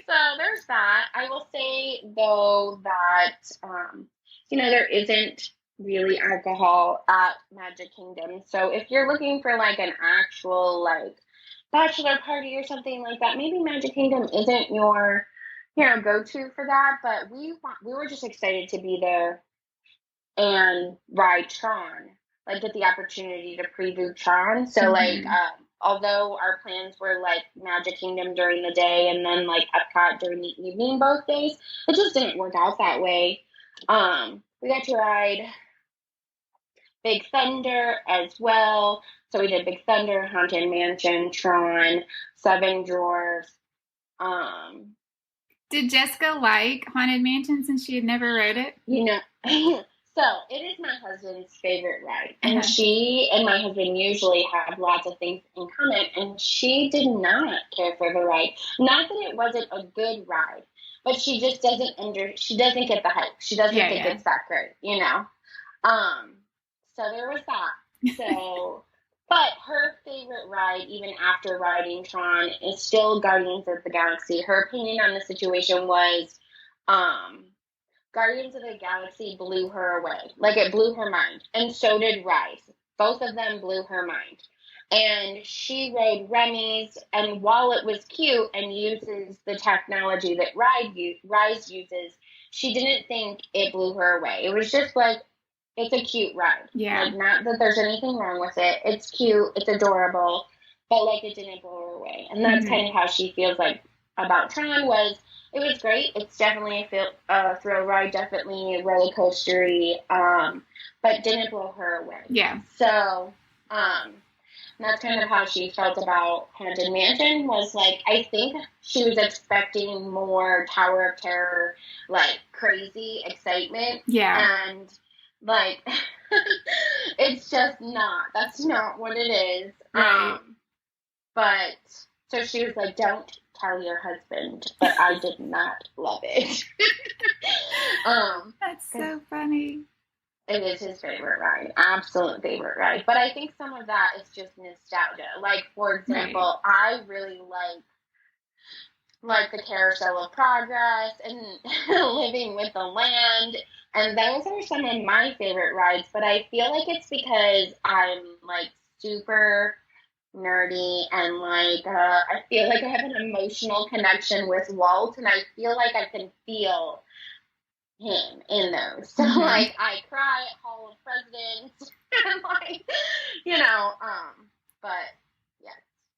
So there's that. I will say, though, that, you know, there isn't really alcohol at Magic Kingdom. So if you're looking for, like, an actual, like, bachelor party or something like that, maybe Magic Kingdom isn't your, you know, go-to for that. But we were just excited to be there and ride Tron, like, get the opportunity to preview Tron. So, like, although our plans were, like, Magic Kingdom during the day and then, like, Epcot during the evening both days, it just didn't work out that way. We got to ride Big Thunder as well. So we did Big Thunder, Haunted Mansion, Tron, 7 Drawers. Did Jessica like Haunted Mansion since she had never rode it? You know, so it is my husband's favorite ride. And she and my husband usually have lots of things in common. And she did not care for the ride. Not that it wasn't a good ride, but she just she doesn't get the hype. She doesn't think it's that great, you know? So there was that. So, but her favorite ride, even after riding Tron, is still Guardians of the Galaxy. Her opinion on the situation was, Guardians of the Galaxy blew her away. Like, it blew her mind. And so did Rise. Both of them blew her mind. And she rode Remy's, and while it was cute and uses the technology that Rise uses, she didn't think it blew her away. It was just like, it's a cute ride. Yeah. Like, not that there's anything wrong with it. It's cute. It's adorable. But, like, it didn't blow her away. And that's kind of how she feels, like, about Tron was, it was great. It's definitely a thrill ride, definitely a roller coastery, but didn't blow her away. Yeah. So, that's kind of how she felt about Haunted Mansion, was, like, I think she was expecting more Tower of Terror, like, crazy excitement. Yeah. And, like, it's just not. That's not what it is. Right. But, so she was like, don't tell your husband, but I did not love it. That's so funny. It is his favorite ride, absolute favorite ride. But I think some of that is just nostalgia. Like, for example, I really like the Carousel of Progress and Living with the Land, and those are some of my favorite rides. But I feel like it's because I'm, like, super nerdy, and like I feel like I have an emotional connection with Walt, and I feel like I can feel him in those. So like I cry at Hall of Presidents and like, but yeah.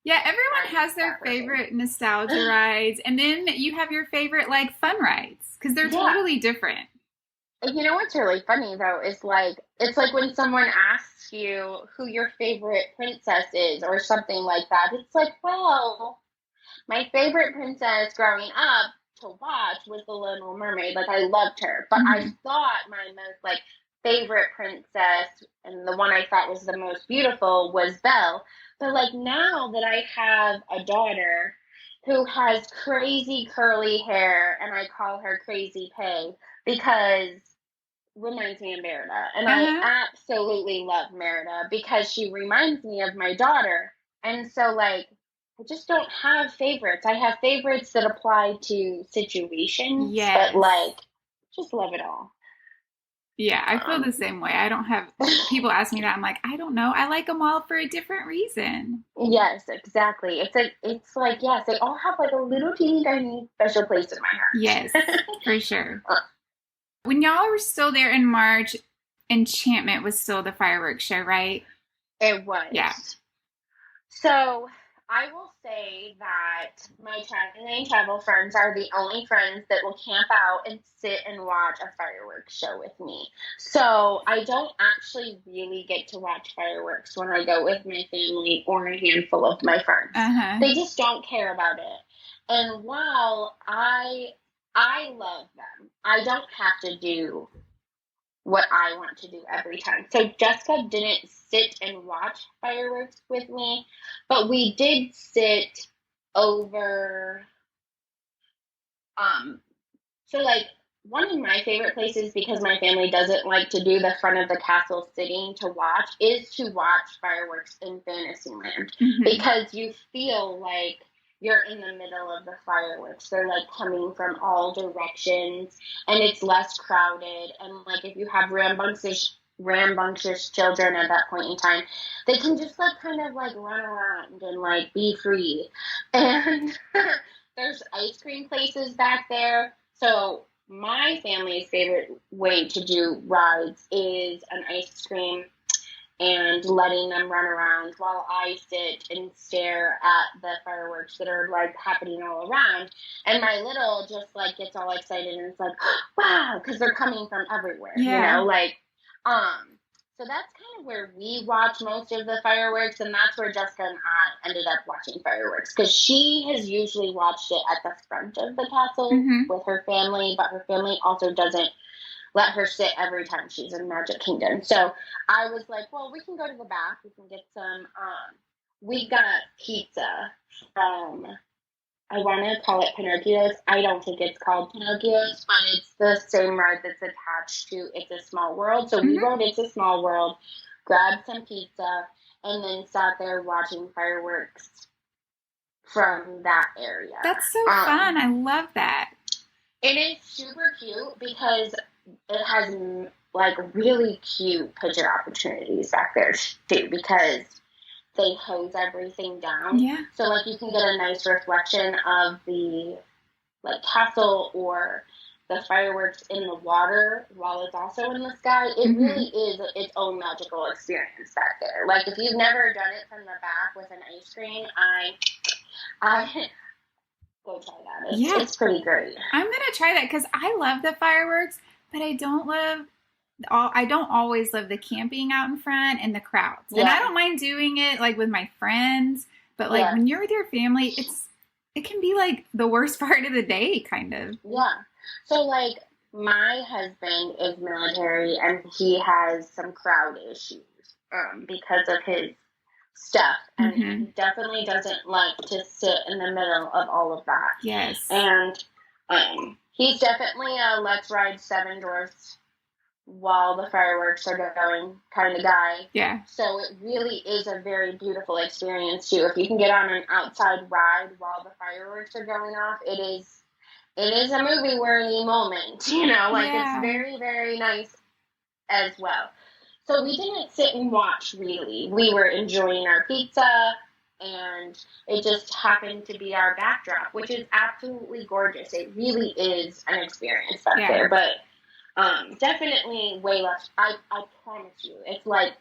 Yeah, everyone has their favorite nostalgia rides, and then you have your favorite like fun rides because they're totally different. You know what's really funny though is like it's like when someone asks you who your favorite princess is or something like that. It's like, well, my favorite princess growing up to watch was the Little Mermaid. Like I loved her, but I thought my most like favorite princess and the one I thought was the most beautiful was Belle. But like now that I have a daughter who has crazy curly hair, and I call her Crazy Pay because reminds me of Merida, and I absolutely love Merida because she reminds me of my daughter. And so like I just don't have favorites. I have favorites that apply to situations, but like just love it all. Yeah, I feel the same way. I don't have people ask me that. I'm like, I don't know. I like them all for a different reason. Yes, exactly. It's like yes, they all have like a little teeny tiny special place in my heart. Yes, for sure. When y'all were still there in March, Enchantment was still the fireworks show, right? It was. Yeah. So I will say that my travel friends are the only friends that will camp out and sit and watch a fireworks show with me. So I don't actually really get to watch fireworks when I go with my family or a handful of my friends. They just don't care about it. And while I love them, I don't have to do what I want to do every time. So Jessica didn't sit and watch fireworks with me, but we did sit over, so like one of my favorite places, because my family doesn't like to do the front of the castle sitting to watch, is to watch fireworks in Fantasyland, because you feel like you're in the middle of the fireworks. They're like coming from all directions, and it's less crowded. And like if you have rambunctious children at that point in time, they can just like kind of like run around and like be free. And there's ice cream places back there. So my family's favorite way to do rides is an ice cream and letting them run around while I sit and stare at the fireworks that are like happening all around. And my little just like gets all excited and it's like, wow, because they're coming from everywhere, so that's kind of where we watch most of the fireworks, and that's where Jessica and I ended up watching fireworks, because she has usually watched it at the front of the castle with her family, but her family also doesn't let her sit every time she's in Magic Kingdom. So I was like, well, we can go to the back. We can get some, we got pizza from, I want to call it Pinocchio's. I don't think it's called Pinocchio's, but it's the same ride that's attached to It's a Small World. So we rode It's a Small World, grabbed some pizza, and then sat there watching fireworks from that area. That's so fun. I love that. It is super cute because it has like really cute picture opportunities back there too, because they hose everything down. Yeah. So like you can get a nice reflection of the like castle or the fireworks in the water while it's also in the sky. It really is its own magical experience back there. Like if you've never done it from the back with an ice cream, I go try that. It's pretty great. I'm gonna try that because I love the fireworks, but I don't always love the camping out in front and the crowds. Yeah. And I don't mind doing it like with my friends, but like when you're with your family, it can be like the worst part of the day, kind of. Yeah. So like my husband is military and he has some crowd issues because of his stuff, and he definitely doesn't like to sit in the middle of all of that. Yes. And he's definitely a let's ride 7 dwarfs while the fireworks are going kind of guy. Yeah. So it really is a very beautiful experience too. If you can get on an outside ride while the fireworks are going off, it is a movie worthy moment, It's very, very nice as well. So we didn't sit and watch really. We were enjoying our pizza. and it just happened to be our backdrop, which is absolutely gorgeous. It really is an experience back there, but definitely way less. I promise you, it's like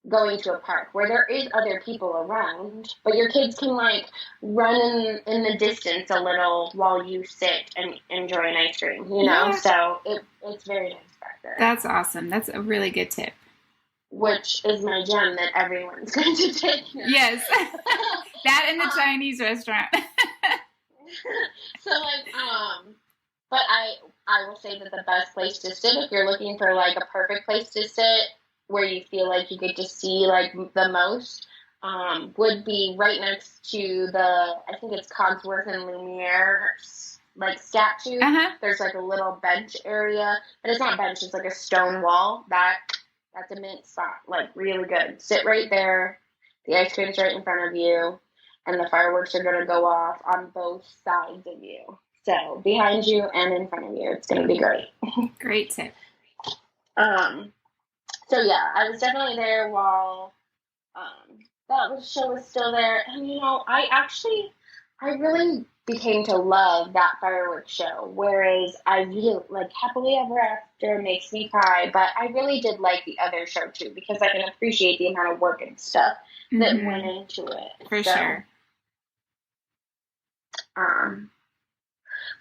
going to a park where there is other people around, but your kids can like run in the distance a little while you sit and enjoy an ice cream, you know? So it's very nice back there. That's awesome. That's a really good tip. Which is my gem that everyone's going to take now. Yes. That in the Chinese restaurant. So like, but I will say that the best place to sit, if you're looking for like a perfect place to sit where you feel like you get to see like the most, would be right next to I think it's Cogsworth and Lumiere like statue. There's like a little bench area, but it's not bench, it's like a stone wall. That's a mint spot, like really good. Sit right there, the ice cream's right in front of you, and the fireworks are going to go off on both sides of you. So behind you and in front of you, it's going to be great. Great tip. So yeah, I was definitely there while that show was still there. And you know, I really became to love that fireworks show, whereas I really, like, Happily Ever After makes me cry, but I really did like the other show too, because I can appreciate the amount of work and stuff that went into it. For sure.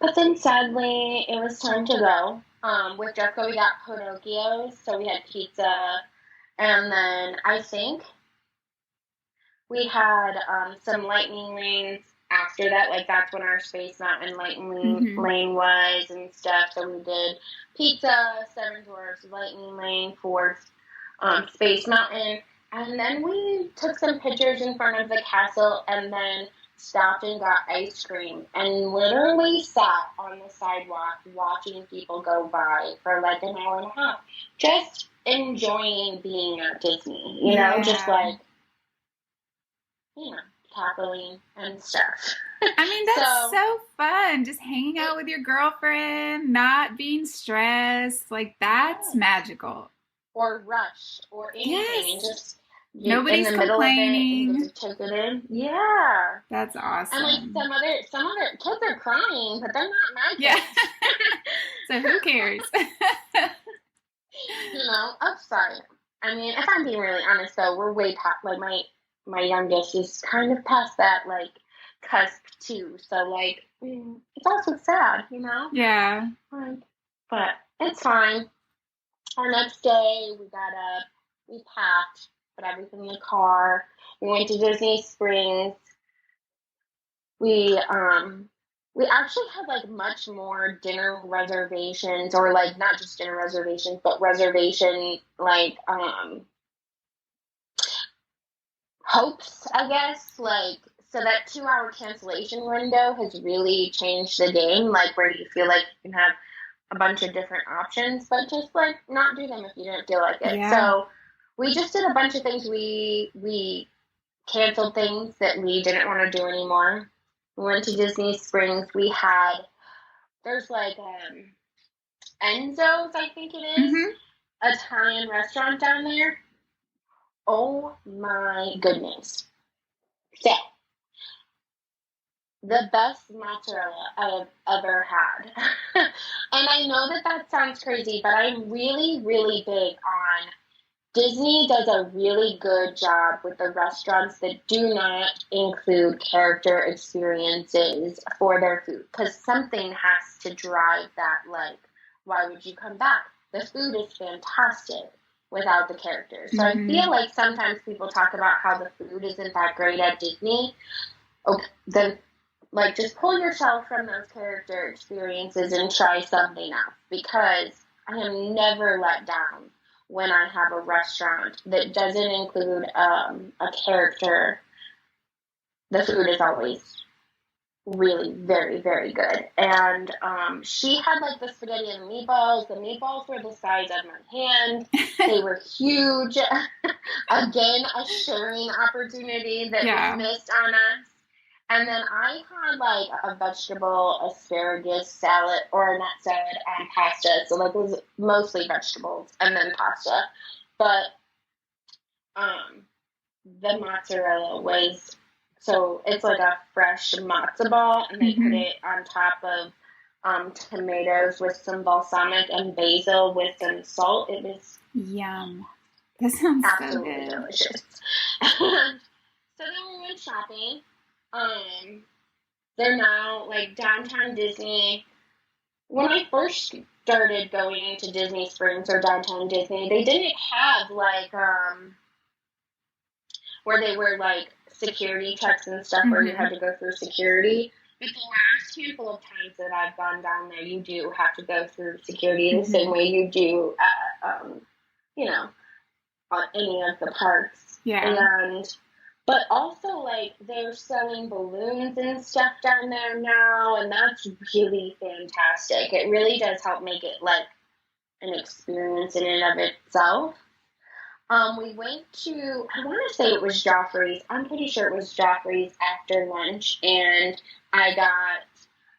But then sadly, it was time to go. With Jessica, we got Pinocchios, so we had pizza, and then I think we had some lightning lanes after that. Like, that's when our Space Mountain lightning lane was and stuff. So we did pizza, Seven Dwarfs, lightning lane for Space Mountain, and then we took some pictures in front of the castle, and then stopped and got ice cream, and literally sat on the sidewalk watching people go by for like an hour and a half, just enjoying being at Disney, you know, just like, you know, cackling and stuff. I mean, that's so fun, just hanging out with your girlfriend, not being stressed, like, that's magical. Or rush, or anything, just nobody's in the middle complaining. of it, just take it in. Yeah, that's awesome. And like some other kids are crying, but they're not my kids. Yeah. So who cares? You know, upside. I mean, if I'm being really honest, though, we're way past. Like my youngest is kind of past that like cusp too. So like, it's also sad, you know. Yeah. But it's fine. Our next day, we got up, we packed, put everything in the car. We went to Disney Springs. We actually had like much more dinner reservations, or like not just dinner reservations, but reservation like hopes, I guess. Like, so that 2-hour cancellation window has really changed the game. Like, where you feel like you can have a bunch of different options, but just like not do them if you didn't feel like it. Yeah. So we just did a bunch of things. We canceled things that we didn't want to do anymore. We went to Disney Springs. There's like Enzo's, I think it is, Italian restaurant down there. Oh my goodness. So, the best mozzarella I've ever had. And I know that sounds crazy, but I'm really, really big on Disney does a really good job with the restaurants that do not include character experiences for their food, because something has to drive that, like, why would you come back? The food is fantastic without the characters. So I feel like sometimes people talk about how the food isn't that great at Disney. Okay, then, like, just pull yourself from those character experiences and try something else, because I am never let down when I have a restaurant that doesn't include a character. The food is always really very, very good. And she had like the spaghetti and the meatballs. The meatballs were the size of my hand. They were huge. Again, a sharing opportunity that was missed on us. And then I had like a vegetable asparagus salad, or not salad, pasta. So like it was mostly vegetables and then pasta. But the mozzarella was so it's like a fresh matzo ball, and they put it on top of tomatoes with some balsamic and basil with some salt. It was Yum. That sounds absolutely so good. delicious. So then we went shopping. They're now like downtown Disney. When I first started going to Disney Springs or downtown Disney, they didn't have like where they were like security checks and stuff where you had to go through security. But the last handful of times that I've gone down there, you do have to go through security the same way you do at, any of the parks. Yeah. But also, like, they're selling balloons and stuff down there now, and that's really fantastic. It really does help make it, like, an experience in and of itself. We went to, I want to say it was Joffrey's. I'm pretty sure it was Joffrey's after lunch, and I got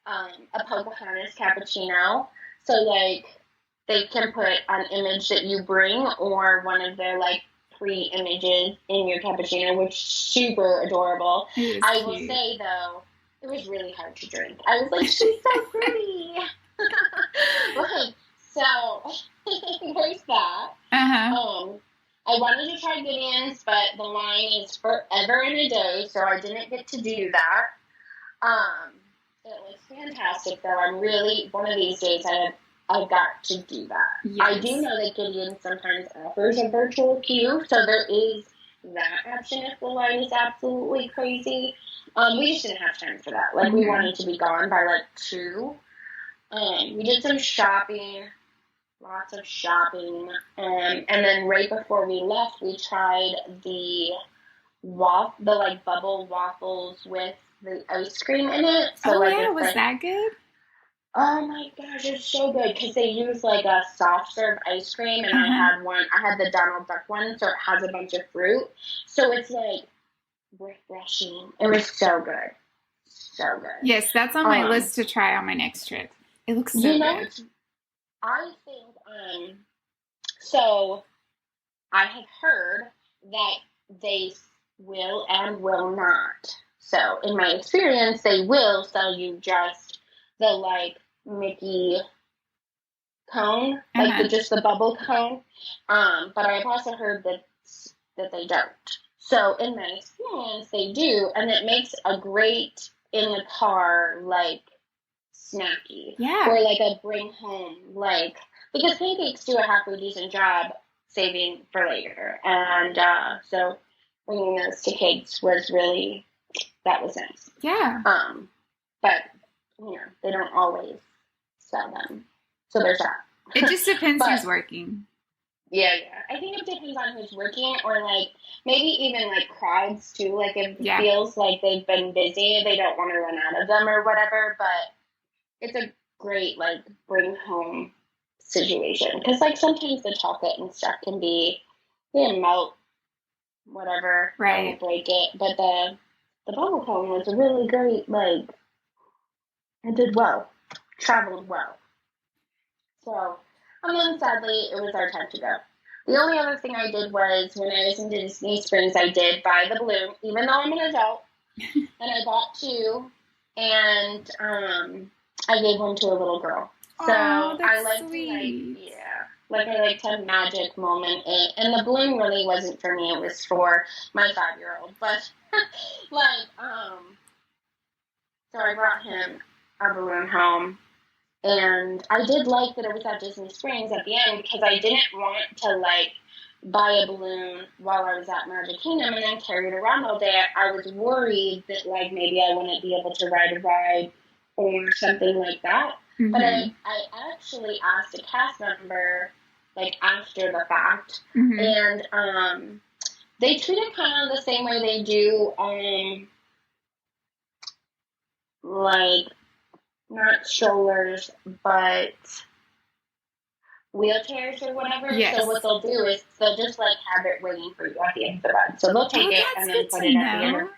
a Pocahontas cappuccino. So, like, they can put an image that you bring or one of their, like, free images in your cappuccino, which is super adorable. I will say, though, it was really hard to drink. I was like, she's so pretty. Like, so, there's that. I wanted to try Gideon's, but the line is forever and a day, so I didn't get to do that. It was fantastic, though. I'm really, one of these days, I've got to do that. Yes. I do know that Gideon sometimes offers a virtual queue, so there is that option if the line is absolutely crazy. We just didn't have time for that. Like, we wanted to be gone by, like, 2. We did some shopping, lots of shopping, and then right before we left, we tried the like, bubble waffles with the ice cream in it. So, was that good? Oh my gosh, it's so good because they use like a soft serve ice cream, and I had the Donald Duck one, so it has a bunch of fruit. So it's like refreshing. It was so good. So good. Yes, that's on my list to try on my next trip. It looks so good. I think, so I have heard that they will and will not. So in my experience, they will sell you just the like Mickey cone, like just the bubble cone. But I've also heard that they don't. So in my experience, they do, and it makes a great in the car like snacky. Yeah. Or like a bring home, like, because pancakes do a halfway decent job saving for later. And so bringing those to kids was really, that was nice. Yeah. But, they don't always sell them. So there's that. It just depends who's working. Yeah. I think it depends on who's working, or like maybe even like crowds too. Like if it feels like they've been busy, they don't want to run out of them or whatever. But it's a great like bring home situation, because like sometimes the chocolate and stuff can be melt, whatever, right? Break it. But the bubble cone was a really great, like, it did well, traveled well. So, and then sadly, it was our time to go. The only other thing I did was, when I was in Disney Springs, I did buy the balloon, even though I'm an adult, and I bought 2, and I gave one to a little girl. So I like sweet. I like to have magic moment. And the balloon really wasn't for me; it was for my 5-year-old. But so I brought him a balloon home. And I did like that it was at Disney Springs at the end, because I didn't want to, like, buy a balloon while I was at Magic Kingdom and then carry it around all day. I was worried that, like, maybe I wouldn't be able to ride a ride or something like that. Mm-hmm. But I actually asked a cast member, like, after the fact, and they treat it kind of the same way they do, like, not strollers, but wheelchairs or whatever. Yes. So what they'll do is they'll just like have it waiting for you at the end of the ride. So they'll take it and then put it at the end.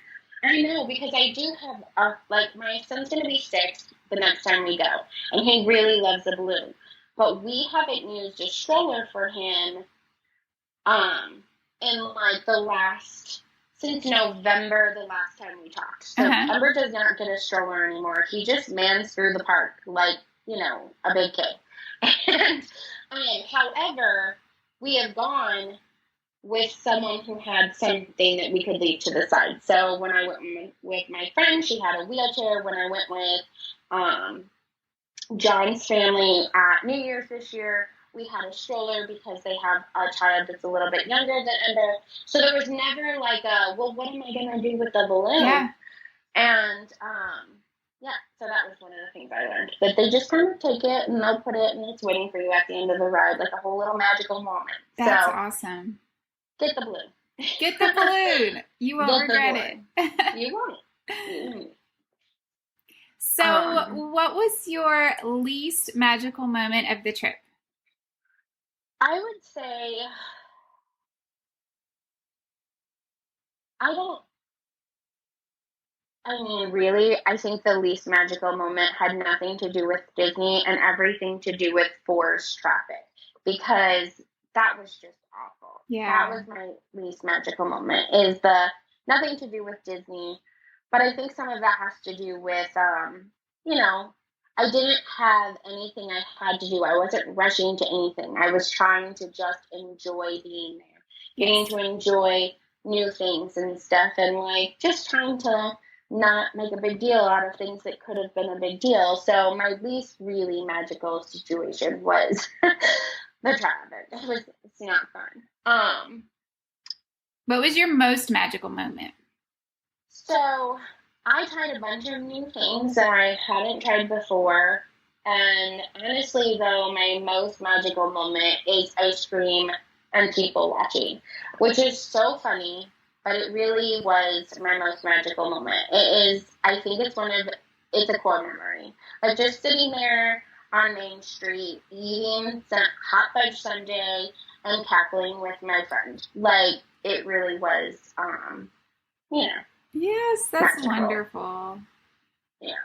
I know, because I do have like, my son's gonna be 6 the next time we go, and he really loves the balloon. But we haven't used a stroller for him in like the last since November, the last time we talked. So Ember does not get a stroller anymore. He just mans through the park like, a big kid. And however, we have gone with someone who had something that we could leave to the side. So when I went with my friend, she had a wheelchair. When I went with John's family at New Year's this year, we had a stroller because they have a child that's a little bit younger than Ember. So there was never like what am I going to do with the balloon? Yeah. And, so that was one of the things I learned. That they just kind of take it and they'll put it and it's waiting for you at the end of the ride, like a whole little magical moment. That's awesome. Get the balloon. Get the balloon. You won't regret it. You won't. So what was your least magical moment of the trip? I would say, really, I think the least magical moment had nothing to do with Disney and everything to do with forced traffic, because that was just awful. Yeah. That was my least magical moment, is nothing to do with Disney, but I think some of that has to do with, I didn't have anything I had to do. I wasn't rushing to anything. I was trying to just enjoy being there, getting to enjoy new things and stuff, and just trying to not make a big deal out of things that could have been a big deal. So my least really magical situation was the traffic. It's not fun. What was your most magical moment? So I tried a bunch of new things that I hadn't tried before. And honestly, though, my most magical moment is ice cream and people watching, which is so funny, but it really was my most magical moment. I think it's a core memory. Just sitting there on Main Street, eating some hot fudge sundae and cackling with my friend. It really was, Yes, that's magical. Wonderful. Yeah.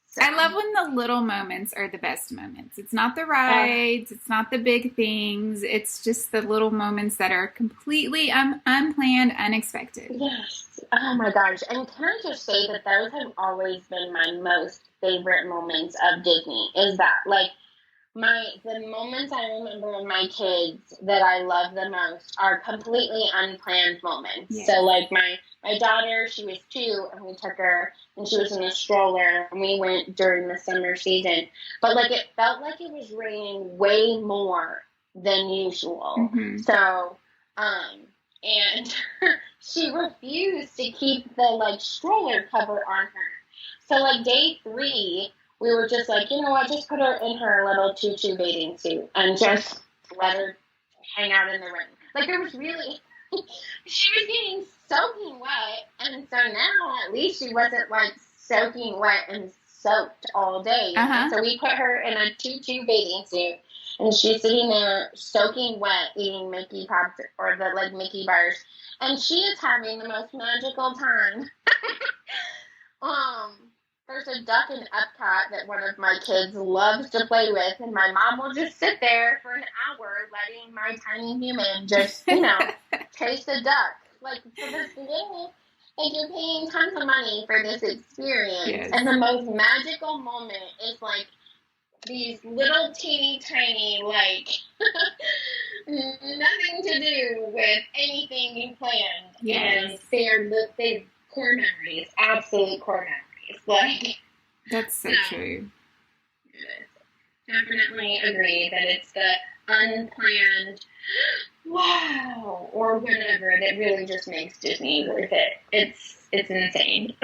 So, I love when the little moments are the best moments. It's not the rides, it's not the big things, it's just the little moments that are completely unplanned, unexpected. Yes. Oh my gosh. And can I just say that those have always been my most favorite moments of Disney, is that the moments I remember of my kids that I love the most are completely unplanned moments. Yes. So my daughter, she was 2 and we took her and she was in a stroller and we went during the summer season. But it felt like it was raining way more than usual. Mm-hmm. So, and she refused to keep the stroller cover on her. So day 3, we were just just put her in her little tutu bathing suit and just let her hang out in the rain. There was really, she was getting soaking wet, and so now at least she wasn't soaking wet and soaked all day. Uh-huh. So we put her in a tutu bathing suit, and she's sitting there soaking wet, eating Mickey Pops or the Mickey bars, and she is having the most magical time. There's a duck in Epcot that one of my kids loves to play with, and my mom will just sit there for an hour letting my tiny human just, chase the duck. For this little, you're paying tons of money for this experience. Yes. And the most magical moment is, these little teeny tiny, nothing to do with anything you planned. Yes. And they're core memories, absolute core memories. That's so true. Definitely agree that it's the unplanned wow or whatever that really just makes Disney worth it. It's insane.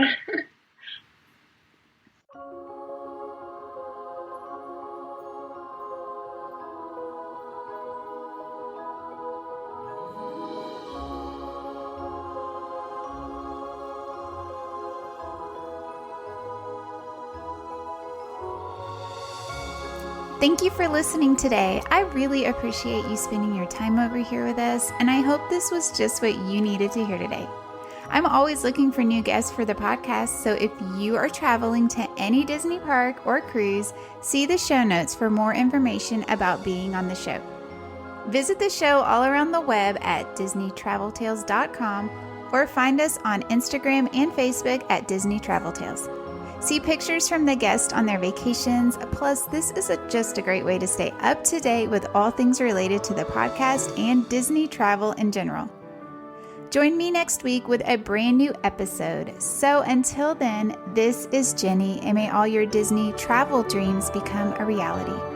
Thank you for listening today. I really appreciate you spending your time over here with us, and I hope this was just what you needed to hear today. I'm always looking for new guests for the podcast, so if you are traveling to any Disney park or cruise, see the show notes for more information about being on the show. Visit the show all around the web at DisneyTravelTales.com or find us on Instagram and Facebook at Disney Travel Tales. See pictures from the guests on their vacations. Plus, this is just a great way to stay up to date with all things related to the podcast and Disney travel in general. Join me next week with a brand new episode. So until then, this is Jenny, and may all your Disney travel dreams become a reality.